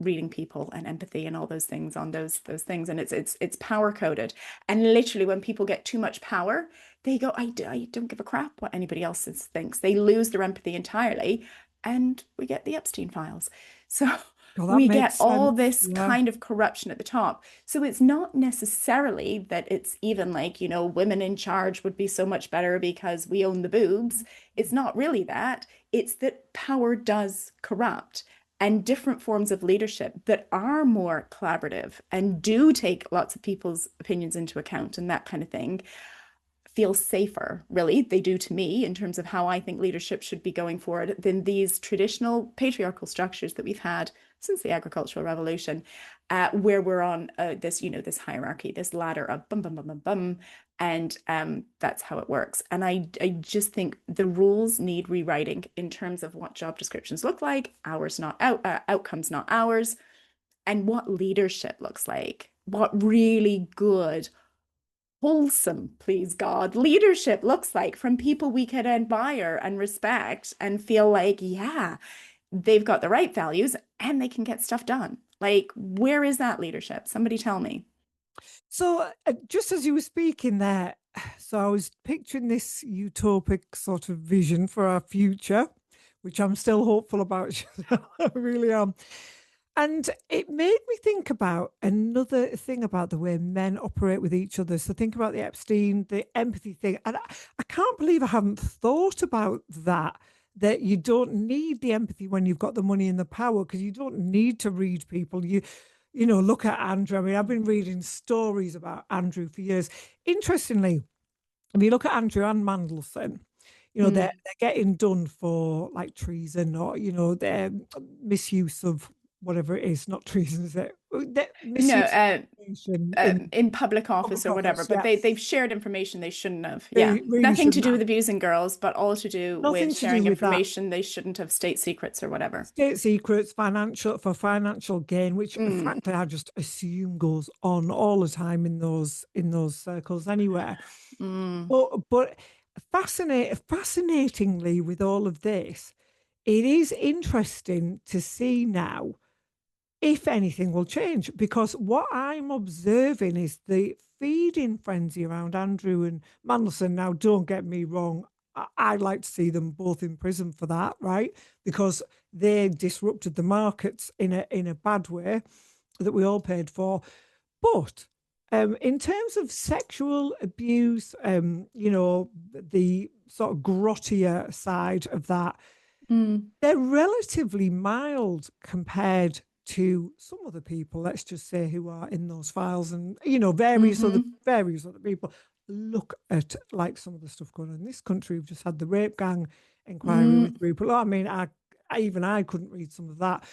reading people and empathy and all those things on those things. And it's power coded. And literally when people get too much power, they go, I don't give a crap what anybody else thinks. They lose their empathy entirely, and we get the Epstein files. So Well, that we get makes all sense. this Yeah. kind of corruption at the top. So it's not necessarily that it's even like, women in charge would be so much better because we own the boobs. It's not really that. It's that power does corrupt. and different forms of leadership that are more collaborative and do take lots of people's opinions into account and that kind of thing feel safer, really. They do to me in terms of how I think leadership should be going forward than these traditional patriarchal structures that we've had since the agricultural revolution, where we're on this, this hierarchy, this ladder of bum, bum, bum, bum, bum. And that's how it works. And I just think the rules need rewriting in terms of what job descriptions look like, hours, not outcomes, not hours, and what leadership looks like, what really good wholesome, please God, leadership looks like from people we could admire and respect and feel like, yeah, they've got the right values and they can get stuff done. Like, where is that leadership? Somebody tell me. So, just as you were speaking there, so I was picturing this utopic sort of vision for our future, which I'm still hopeful about. I really am. And it made me think about another thing about the way men operate with each other. So think about the Epstein, the empathy thing. And I can't believe I haven't thought about that you don't need the empathy when you've got the money and the power, because you don't need to read people. Look at Andrew. I mean, I've been reading stories about Andrew for years. Interestingly, if you look at Andrew and Mandelson, they're getting done for like treason or, their misuse of whatever it is, not treason, is it? No, Misuse of information in public office public or whatever, office, but yeah. they've shared information they shouldn't have. Yeah. They really Nothing to shouldn't do with have. abusing girls, but all to do with Nothing to do sharing with that. information they shouldn't have, state secrets or whatever. State secrets, financial gain, which frankly I just assume goes on all the time in those circles anywhere. But fascinatingly, with all of this, it is interesting to see now if anything will change, because what I'm observing is the feeding frenzy around Andrew and Mandelson. Now, don't get me wrong, I'd like to see them both in prison for that, right? Because they disrupted the markets in a bad way that we all paid for. But in terms of sexual abuse, the sort of grottier side of that, they're relatively mild compared to some other people, let's just say, who are in those files, and various other people. Look at like some of the stuff going on in this country. We've just had the rape gang inquiry with Rupert. I mean, I couldn't read some of that.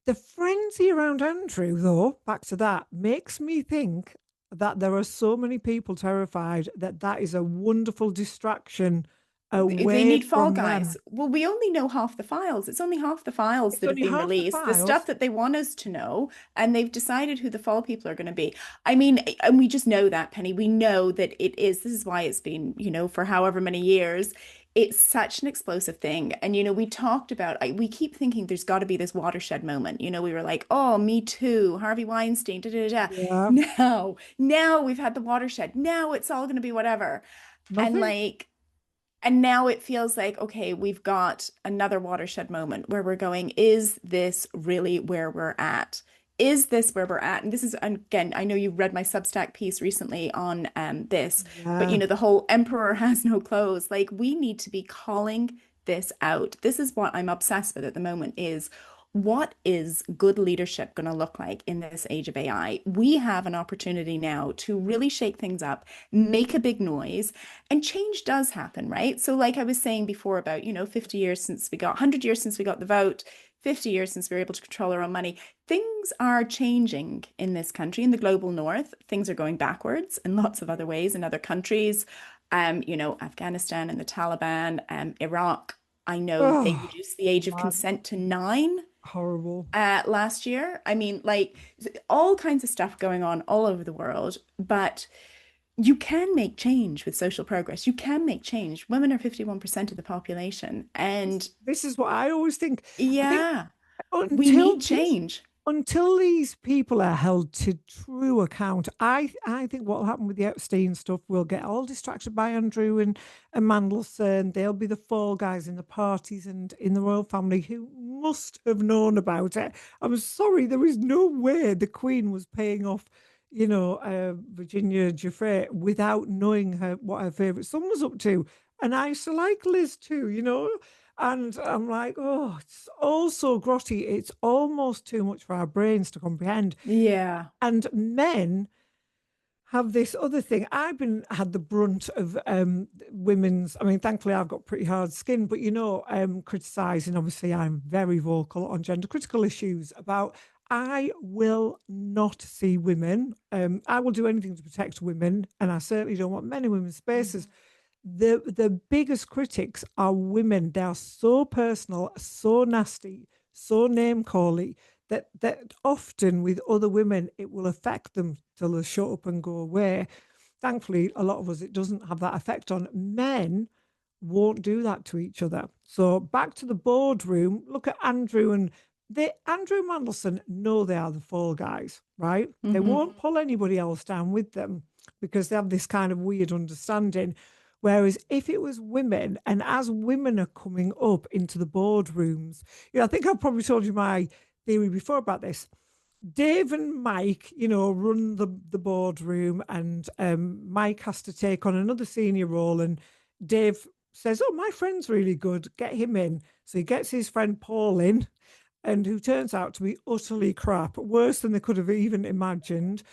The frenzy around Andrew, though, back to that, makes me think that there are so many people terrified that is a wonderful distraction They away need fall from guys. them. Well, we only know half the files. It's only half the files It's that have only been half the released, the files. stuff that they want us to know, and they've decided who the fall people are going to be. I mean, and we just know that, Penny. We know that this is why it's been, for however many years. It's such an explosive thing. And, we talked about, we keep thinking there's got to be this watershed moment. We were like, oh, Me Too, Harvey Weinstein, da, da, da, da. Yeah, Now we've had the watershed. Now it's all going to be whatever. And nothing. and now it feels like, okay, we've got another watershed moment where we're going, is this really where we're at? Is this where we're at? And this is, again, I know you read my Substack piece recently on this, but Yeah. the whole emperor has no clothes. Like, we need to be calling this out. This is what I'm obsessed with at the moment is, what is good leadership going to look like in this age of AI? We have an opportunity now to really shake things up, make a big noise, and change does happen, right? So, like I was saying before about, 50 years since we got, 100 years since we got the vote, 50 years since we were able to control our own money, things are changing in this country, in the global north. Things are going backwards in lots of other ways in other countries. Afghanistan and the Taliban, Iraq. I know they Oh, reduced the age of mad. consent to 9 Horrible. last year. I mean, like, all kinds of stuff going on all over the world, but you can make change with social progress. You can make change. Women are 51% of the population. And This is what I always think. I think yeah, we until need these change. until these people are held to true account, I think what will happen with the Epstein stuff, we'll get all distracted by Andrew and Mandelson. They'll be the fall guys in the parties and in the royal family who must have known about it. I'm sorry, there is no way the Queen was paying off, Virginia Giuffre without knowing what her favourite son was up to. And I used to like Liz too, And I'm like, oh, it's all so grotty. It's almost too much for our brains to comprehend. Yeah. And men have this other thing. I've been had the brunt of women's. I mean, thankfully, I've got pretty hard skin, but criticizing. Obviously, I'm very vocal on gender critical issues about. I will not see women. I will do anything to protect women, and I certainly don't want men in women's spaces. Mhm. The biggest critics are women. They are so personal, so nasty, so name calling that often with other women it will affect them till they shut up and go away. Thankfully, a lot of us it doesn't have that effect on men. Won't do that to each other. So back to the boardroom. Look at Andrew and Andrew Mandelson know they are the fall guys, right? They Mhm. won't pull anybody else down with them because they have this kind of weird understanding. Whereas if it was women, and as women are coming up into the boardrooms, I think I've probably told you my theory before about this. Dave and Mike, run the boardroom, and Mike has to take on another senior role. And Dave says, "Oh, my friend's really good. Get him in." So he gets his friend Paul in, and who turns out to be utterly crap, worse than they could have even imagined.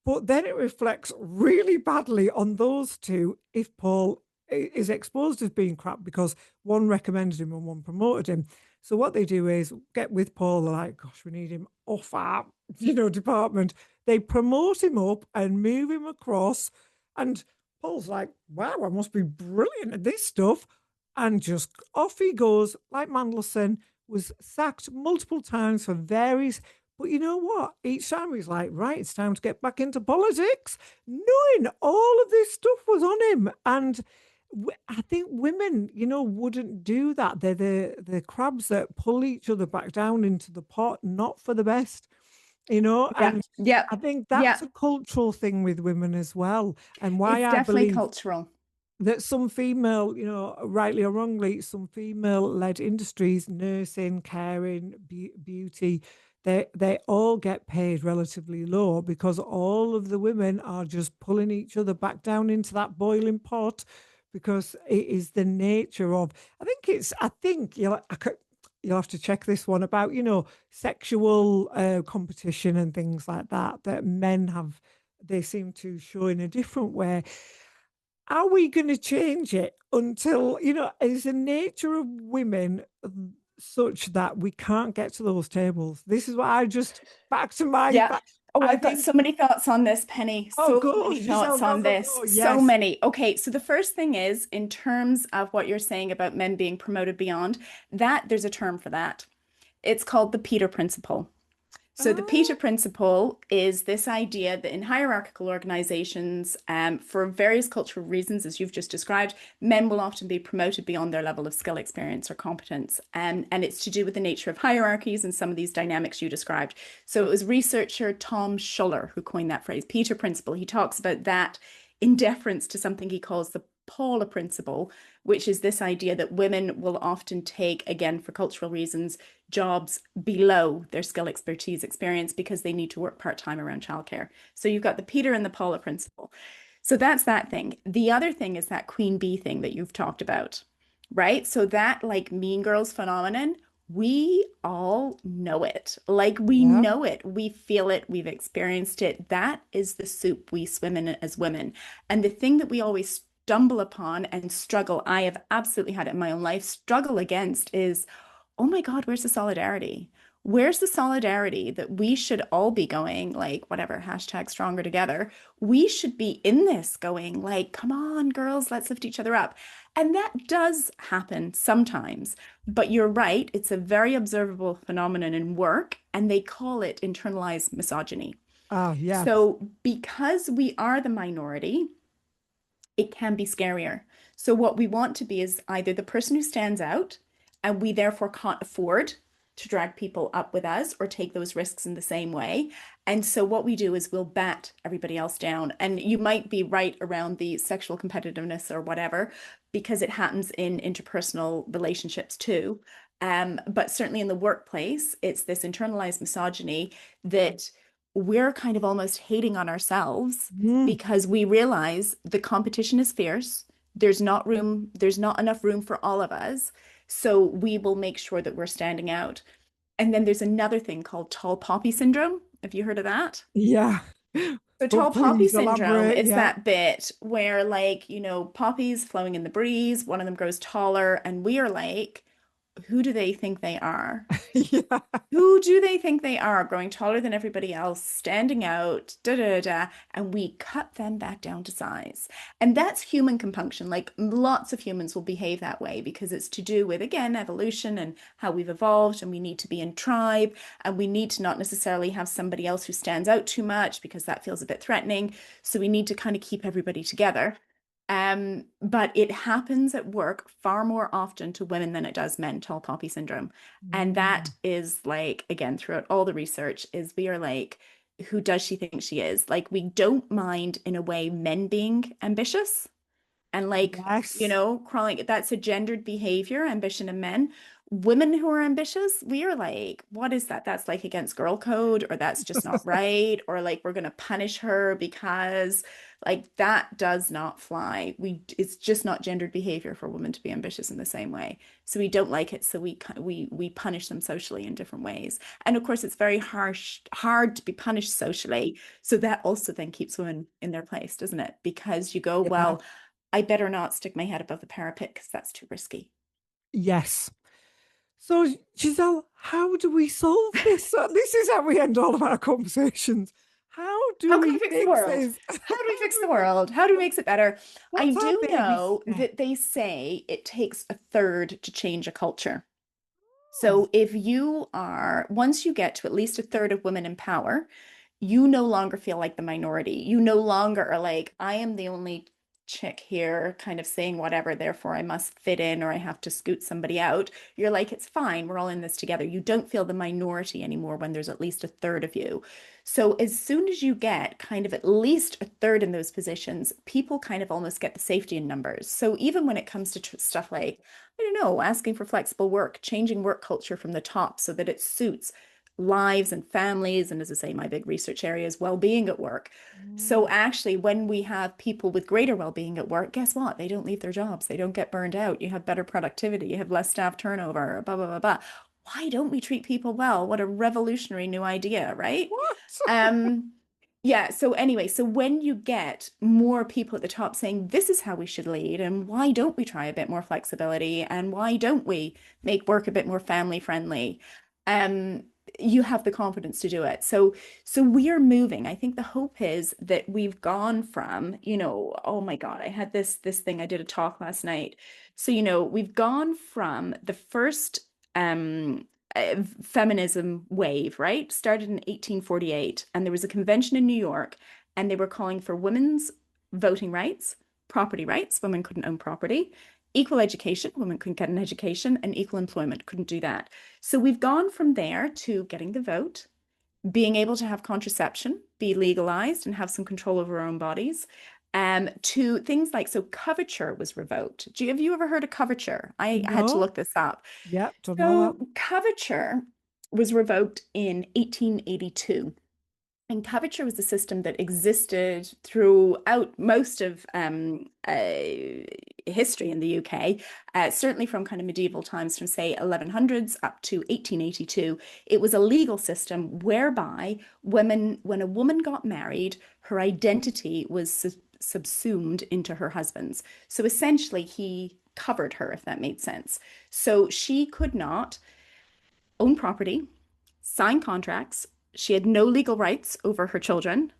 But then it reflects really badly on those two if Paul is exposed as being crap because one recommended him and one promoted him. So what they do is get with Paul, they're like, gosh, we need him off our, department. They promote him up and move him across. And Paul's like, wow, I must be brilliant at this stuff. And just off he goes, like Mandelson was sacked multiple times for various. But you know what? Each time he's like, right, it's time to get back into politics, knowing all of this stuff was on him. And I think women, wouldn't do that. They're the crabs that pull each other back down into the pot, not for the best, Yeah. And Yeah. I think Yeah. that's a cultural thing with women as well. And why It's I definitely believe cultural. that some female, rightly or wrongly, some female-led industries, nursing, caring, beauty, they all get paid relatively low because all of the women are just pulling each other back down into that boiling pot because it is the nature of. I think you'll have to check this one about sexual competition and things like that that men have. They seem to show in a different way. Are we going to change it until, is the nature of women such that we can't get to those tables? This is what back to my, Yeah. Oh, I I've got think, so many thoughts on this, Penny. oh, So go, many Giselle, thoughts go, on go, this. go. So Yes. many. Okay, so the first thing is, in terms of what you're saying about men being promoted beyond, that there's a term for that. It's called the Peter Principle. So the Peter Oh, Principle is this idea that in hierarchical organizations, for various cultural reasons, as you've just described, men will often be promoted beyond their level of skill, experience, or competence. And it's to do with the nature of hierarchies and some of these dynamics you described. So it was researcher Tom Schuller who coined that phrase, Peter Principle. He talks about that in deference to something he calls the Paula Principle, which is this idea that women will often take, again, for cultural reasons, jobs below their skill, expertise, experience because they need to work part-time around childcare. So you've got the Peter and the Paula principle. So that's that thing. The other thing is that queen bee thing that you've talked about, right? So that like mean girls phenomenon, we all know it. Like we yeah. know it. We feel it. We've experienced it. That is the soup we swim in as women. And the thing that we always stumble upon and struggle, I have absolutely had it in my own life, struggle against is, oh my God, where's the solidarity? Where's the solidarity that we should all be going, like, whatever, hashtag stronger together? We should be in this going, like, come on, girls, let's lift each other up. And that does happen sometimes. But you're right, it's a very observable phenomenon in work, and they call it internalized misogyny. Oh, yes. So, because we are the minority, it can be scarier. So, what we want to be is either the person who stands out, and we therefore can't afford to drag people up with us or take those risks in the same way. And so, what we do is we'll bat everybody else down. And you might be right around the sexual competitiveness or whatever, because it happens in interpersonal relationships too. But certainly in the workplace, it's this internalized misogyny that we're kind of almost hating on ourselves Mm. because we realize the competition is fierce. There's not enough room for all of us. So we will make sure that we're standing out. And then there's another thing called tall poppy syndrome. Have you heard of that? Yeah. So But tall poppy please syndrome elaborate. is Yeah. that bit where like, poppies flowing in the breeze, one of them grows taller, and we are like, who do they think they are? Yeah. Who do they think they are, growing taller than everybody else, standing out, da da da, and we cut them back down to size. And that's human compunction. Like lots of humans will behave that way because it's to do with, again, evolution and how we've evolved, and we need to be in tribe, and we need to not necessarily have somebody else who stands out too much because that feels a bit threatening. So we need to kind of keep everybody together. But it happens at work far more often to women than it does men, tall poppy syndrome. And that Mm. is like, again, throughout all the research, is we are like, who does she think she is? Like, we don't mind in a way men being ambitious and like, Yes. crawling, that's a gendered behavior, ambition in men. Women who are ambitious, we are like, what is that? That's like against girl code, or that's just not right, or like we're going to punish her because like that does not fly. It's just not gendered behavior for women to be ambitious in the same way. So we don't like it. So we punish them socially in different ways. And of course, it's very hard to be punished socially. So that also then keeps women in their place, doesn't it? Because you go, Yeah. well, I better not stick my head above the parapet because that's too risky. Yes. So, Giselle, how do we solve this? So this is how we end all of our conversations. How do How can we we fix the fix world? this? How do we How fix do the we fix? world? How do we make it better? I What's our do baby know step? that they say it takes a third to change a culture. So if you are, once you get to at least a third of women in power, you no longer feel like the minority. You no longer are like, I am the only chick here, kind of saying whatever, therefore I must fit in or I have to scoot somebody out. You're like, it's fine, we're all in this together. You don't feel the minority anymore when there's at least a third of you. So as soon as you get kind of at least a third in those positions, people kind of almost get the safety in numbers. So even when it comes to stuff like, I don't know, asking for flexible work, changing work culture from the top so that it suits lives and families. And as I say, my big research area is well-being at work. So Mm. actually, when we have people with greater well-being at work, guess what? They don't leave their jobs. They don't get burned out. You have better productivity. You have less staff turnover, blah, blah, blah, blah. Why don't we treat people well? What a revolutionary new idea, right? What? Um, yeah, so anyway, so when you get more people at the top saying this is how we should lead, and why don't we try a bit more flexibility, and why don't we make work a bit more family friendly? Um, you have the confidence to do it. So we are moving. I think the hope is that we've gone from, oh my God, I had this thing, I did a talk last night. So, we've gone from the first feminism wave, right? Started in 1848, and there was a convention in New York, and they were calling for women's voting rights, property rights, women couldn't own property, equal education, women couldn't get an education, and equal employment, couldn't do that. So we've gone from there to getting the vote, being able to have contraception, be legalized, and have some control over our own bodies. To things like, so coverture was revoked. Have you ever heard of coverture? I had to No. look this up. Yep. Don't know that. So coverture was revoked in 1882. And coverture was a system that existed throughout most of history in the UK, certainly from kind of medieval times, from say 1100s up to 1882. It was a legal system whereby women, when a woman got married, her identity was subsumed into her husband's. So essentially, he covered her, if that made sense. So she could not own property, sign contracts. She had no legal rights over her children.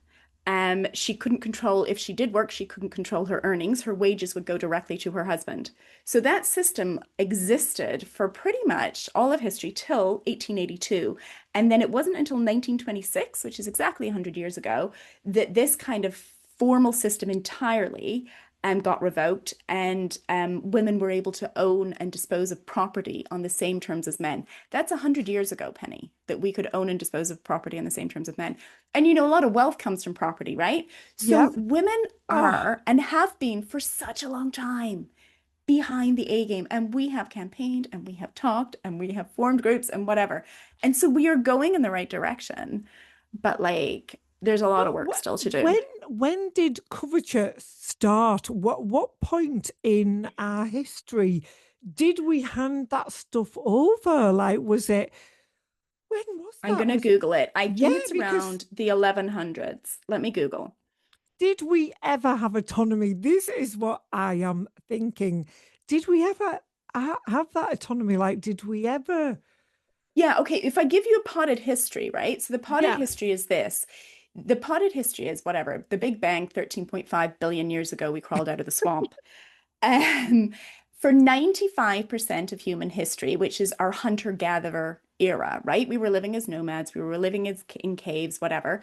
She couldn't control, if she did work, she couldn't control her earnings. Her wages would go directly to her husband. So that system existed for pretty much all of history till 1882. And then it wasn't until 1926, which is exactly 100 years ago, that this kind of formal system entirely got revoked, and women were able to own and dispose of property on the same terms as men. That's 100 years ago, Penny, that we could own and dispose of property on the same terms as men. And a lot of wealth comes from property, right? So Yep. women Oh, are and have been for such a long time behind the A game. And we have campaigned and we have talked and we have formed groups and whatever. And so we are going in the right direction. But like, there's a lot but of work still to do. when did coverture start? What point in our history did we hand that stuff over? Like, was it, when was I'm that? going to Was it, Google it. I yeah, think it's because around the 1100s. Let me Google. did we ever have autonomy? This is what I am thinking. Did we ever have that autonomy? Like, did we ever? Yeah, okay. If I give you a potted history, right? So the potted Yeah, history is this. The potted history is whatever. The Big Bang, 13.5 billion years ago, we crawled out of the swamp. Um, for 95% of human history, which is our hunter-gatherer era, right? We were living as nomads, we were living as in caves, whatever.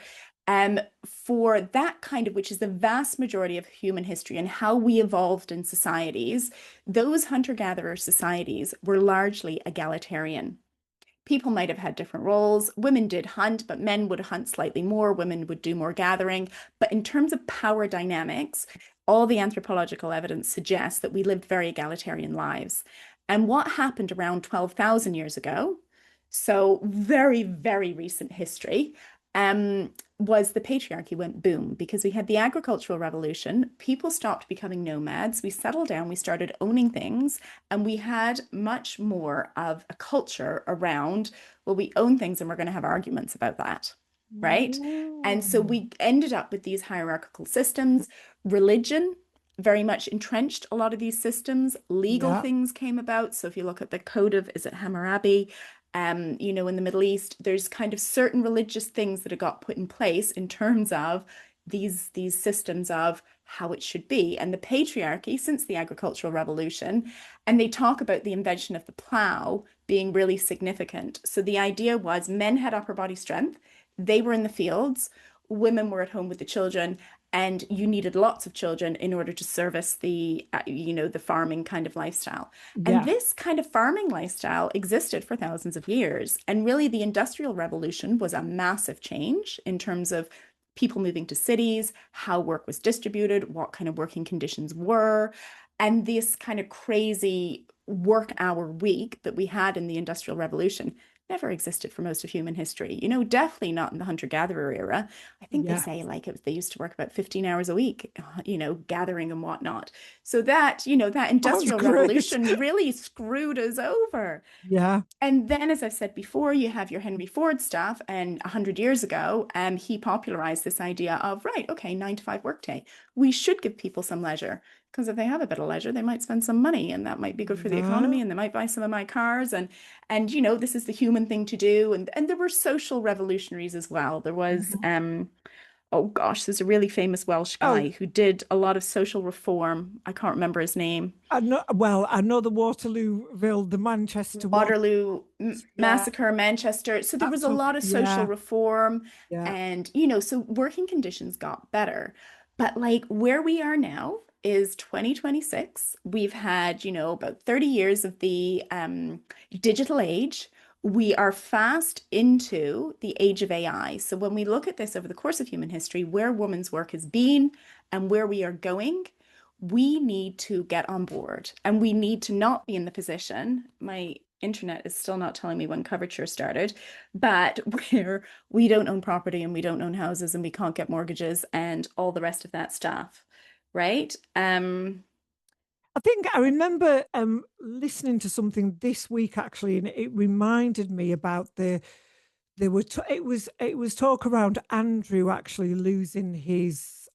For that kind of, which is the vast majority of human history and how we evolved in societies, those hunter-gatherer societies were largely egalitarian. People might have had different roles. Women did hunt, but men would hunt slightly more. Women would do more gathering. But in terms of power dynamics, all the anthropological evidence suggests that we lived very egalitarian lives. And what happened around 12,000 years ago, so very, very recent history, um, was the patriarchy went boom because we had the agricultural revolution. People stopped becoming nomads. We settled down, we started owning things, and we had much more of a culture around, well, we own things and we're going to have arguments about that, right? And so mm, we ended up with these hierarchical systems. Religion very much entrenched a lot of these systems. Legal yeah, things came about. So if you look at the Code of, is it Hammurabi? In the Middle East, there's kind of certain religious things that have got put in place in terms of these systems of how it should be. And the patriarchy since the agricultural revolution, and they talk about the invention of the plow being really significant. So the idea was men had upper body strength, they were in the fields, women were at home with the children, and you needed lots of children in order to service the farming kind of lifestyle. And yeah, this kind of farming lifestyle existed for thousands of years. And really, the Industrial Revolution was a massive change in terms of people moving to cities, how work was distributed, what kind of working conditions were, and this kind of crazy work hour week that we had in the Industrial Revolution never existed for most of human history. Definitely not in the hunter-gatherer era. I think they yeah. say like they used to work about 15 hours a week, gathering and whatnot. So that That's Industrial great. Revolution really screwed us over. Yeah, And then, as I've said before, you have your Henry Ford stuff. And 100 years ago, he popularized this idea of, right, okay, 9 to 5 workday. We should give people some leisure because if they have a bit of leisure, they might spend some money and that might be good for the yeah. economy and they might buy some of my cars. And this is the human thing to do. And there were social revolutionaries as well. There was, Mhm. oh gosh, there's a really famous Welsh Oh, guy who did a lot of social reform. I can't remember his name. I know. Well, I know the Waterlooville, the Manchester Water. Waterloo Yeah, massacre, Manchester. So there that was a took. lot of social Yeah, reform yeah. and so working conditions got better. But like where we are now is 2026. We've had about 30 years of the digital age. We are fast into the age of AI. So when we look at this over the course of human history, where women's work has been and where we are going, we need to get on board and we need to not be in the position. My internet is still not telling me when coverture started, but where we don't own property and we don't own houses and we can't get mortgages and all the rest of that stuff, right? I think I remember listening to something this week actually, and it reminded me about it was talk around Andrew actually losing his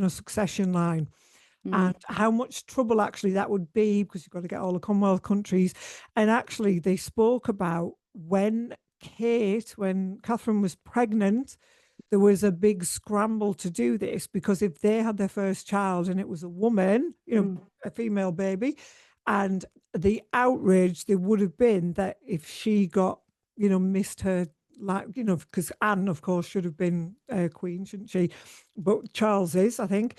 succession line, Mm, and how much trouble actually that would be because you've got to get all the Commonwealth countries. And actually, they spoke about when Catherine was pregnant, there was a big scramble to do this because if they had their first child and it was a woman, mm. a female baby, and the outrage there would have been that if she got, missed her, like, because Anne, of course, should have been queen, shouldn't she? But Charles is, I think.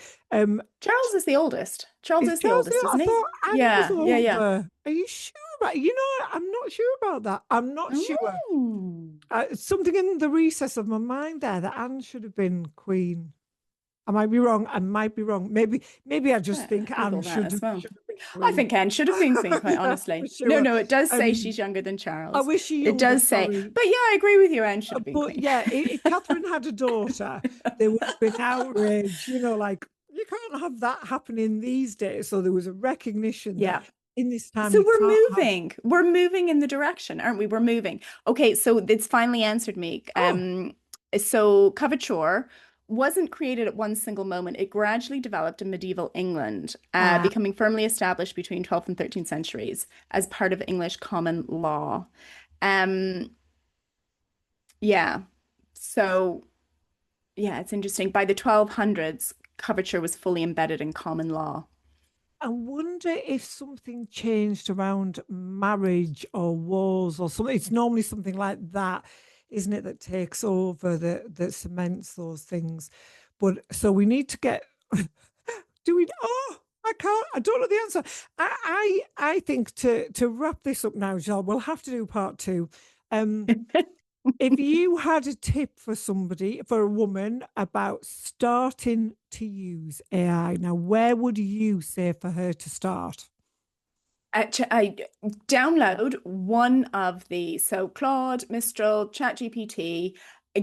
Charles is the oldest. Charles Is is the Charles oldest, the, I isn't he? thought Anne was Yeah, yeah, yeah. older. Are you sure about, I'm not sure about that. I'm not sure. Mm. Something in the recess of my mind there that Anne should have been queen. I might be wrong. I might be wrong. Maybe I just think Anne Google that should as have, well. should have been I queen. think Anne should have been queen, quite Yeah, for honestly. No, sure. no, it does say Um, she's younger than I Charles. wish she It younger. does say, Sorry, but yeah, I agree with you. Anne should have been but queen. yeah, if Catherine had a daughter, there would have been outrage. Like you can't have that happening these days. So there was a recognition that Yeah. in this time So you can't have. we're moving in the direction, aren't we? We're moving. Okay, so it's finally answered me. Oh, So coverture wasn't created at one single moment. It gradually developed in medieval England, uh, becoming firmly established between 12th and 13th centuries as part of English common law. Um, yeah. So yeah, it's interesting. By the 1200s, coverture was fully embedded in common law. I wonder if something changed around marriage or wars or something. It's normally something like that, isn't it, that takes over, that cements those things. But so we need to get. Do we? Oh, I can't. I don't know the answer. I think to wrap this up now, Giselle, we'll have to do part two. Um, if you had a tip for somebody, for a woman, about starting to use AI, now where would you say for her to start? I download one of the so Claude, Mistral, ChatGPT,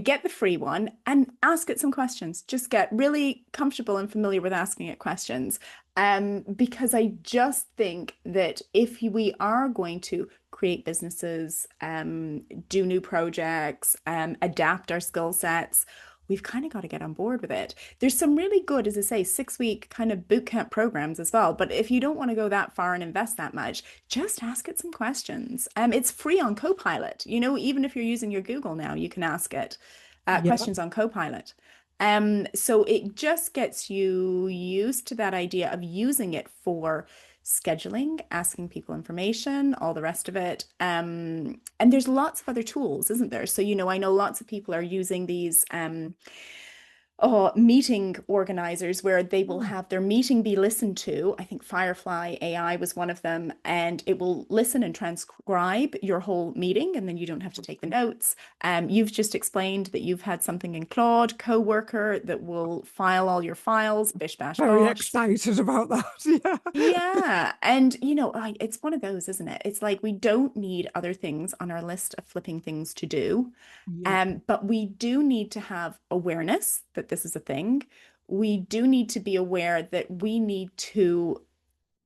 get the free one and ask it some questions. Just get really comfortable and familiar with asking it questions. Because I just think that if we are going to create businesses, do new projects, adapt our skill sets, we've kind of got to get on board with it. There's some really good, as I say, 6 week kind of boot camp programs as well. But if you don't want to go that far and invest that much, just ask it some questions. It's free on Copilot. You know, even if you're using your Google now, you can ask it Yeah. questions on Copilot. So it just gets you used to that idea of using it for scheduling, asking people information, all the rest of it. And there's lots of other tools, isn't there? So, you know, I know lots of people are using these meeting organizers where they will Hmm. have their meeting be listened to. I think Firefly AI was one of them, and it will listen and transcribe your whole meeting, and then you don't have to take the notes. You've just explained that you've had something in Claude, Coworker, that will file all your files, bish bash Very bosh. excited about that. Yeah. Yeah. And, you know, it's one of those, isn't it? It's like we don't need other things on our list of flipping things to do. Yeah. But we do need to have awareness that this is a thing. We do need to be aware that we need to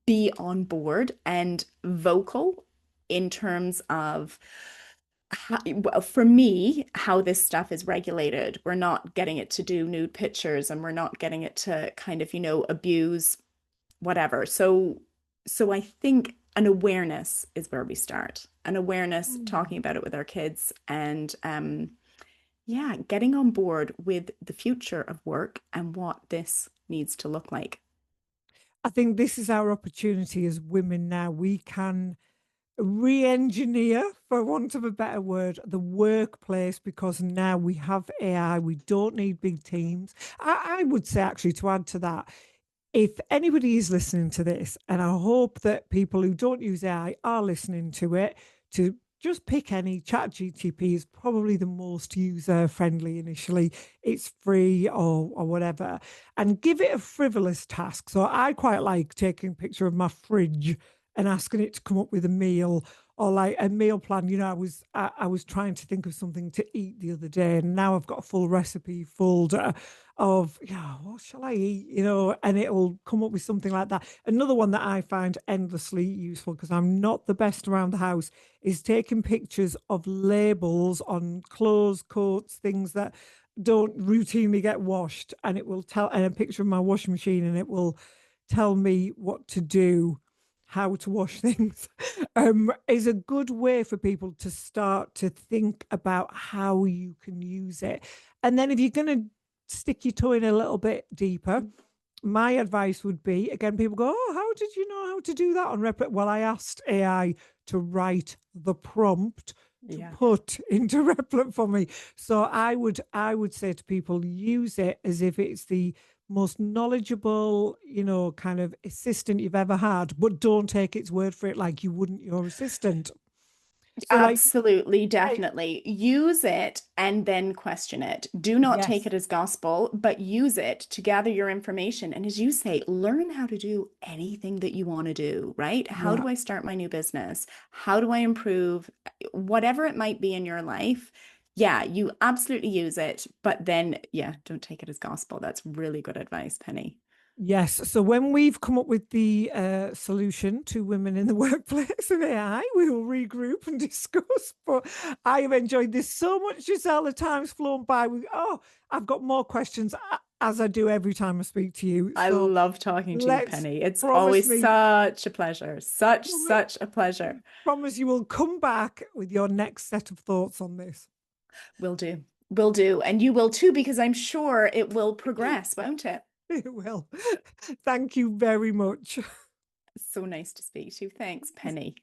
be on board and vocal in terms of well, for me, how this stuff is regulated. We're not getting it to do nude pictures and we're not getting it to kind of, you know, abuse whatever. So I think an awareness is where we start. An awareness, Hmm. talking about it with our kids and yeah, getting on board with the future of work and what this needs to look like. I think this is our opportunity as women now. We can re-engineer, for want of a better word, the workplace because now we have AI. We don't need big teams. I would say, actually, to add to that, if anybody is listening to this, and I hope that people who don't use AI are listening to it, to just pick any. Chat GTP is probably the most user friendly initially. It's free or whatever, and give it a frivolous task. So I quite like taking a picture of my fridge and asking it to come up with a meal or like a meal plan. You know, I was trying to think of something to eat the other day, and now I've got a full recipe folder of, yeah, what shall I eat? You know, and it'll come up with something like that. Another one that I find endlessly useful because I'm not the best around the house is taking pictures of labels on clothes, coats, things that don't routinely get washed, and it will tell, and a picture of my washing machine, and it will tell me what to do, how to wash things, is a good way for people to start to think about how you can use it. And then if you're going to stick your toe in a little bit deeper, my advice would be, again, people go, oh, how did you know how to do that on Replit? Well, I asked AI to write the prompt to Yeah. put into Replit for me. So I would say to people, use it as if it's the most knowledgeable, kind of assistant you've ever had, but don't take its word for it like you wouldn't your assistant. So like, Absolutely, I, definitely. Use it and then question it. Do not take yes, it as gospel, but use it to gather your information. And as you say, learn how to do anything that you want to do, right? How yeah. do I start my new business? How do I improve whatever it might be in your life? Yeah, you absolutely use it, but then, yeah, don't take it as gospel. That's really good advice, Penny. Yes. So when we've come up with the solution to women in the workplace and AI, we will regroup and discuss. But I have enjoyed this so much, Giselle. The time's flown by. I've got more questions as I do every time I speak to you. I So love talking to you, let's Penny. It's promise always me, such a pleasure. Such a pleasure. promise you will come back with your next set of thoughts on this. Will do. Will do. And you will too, because I'm sure it will progress, won't it? It will. Thank you very much. So nice to speak to you. Thanks, Penny.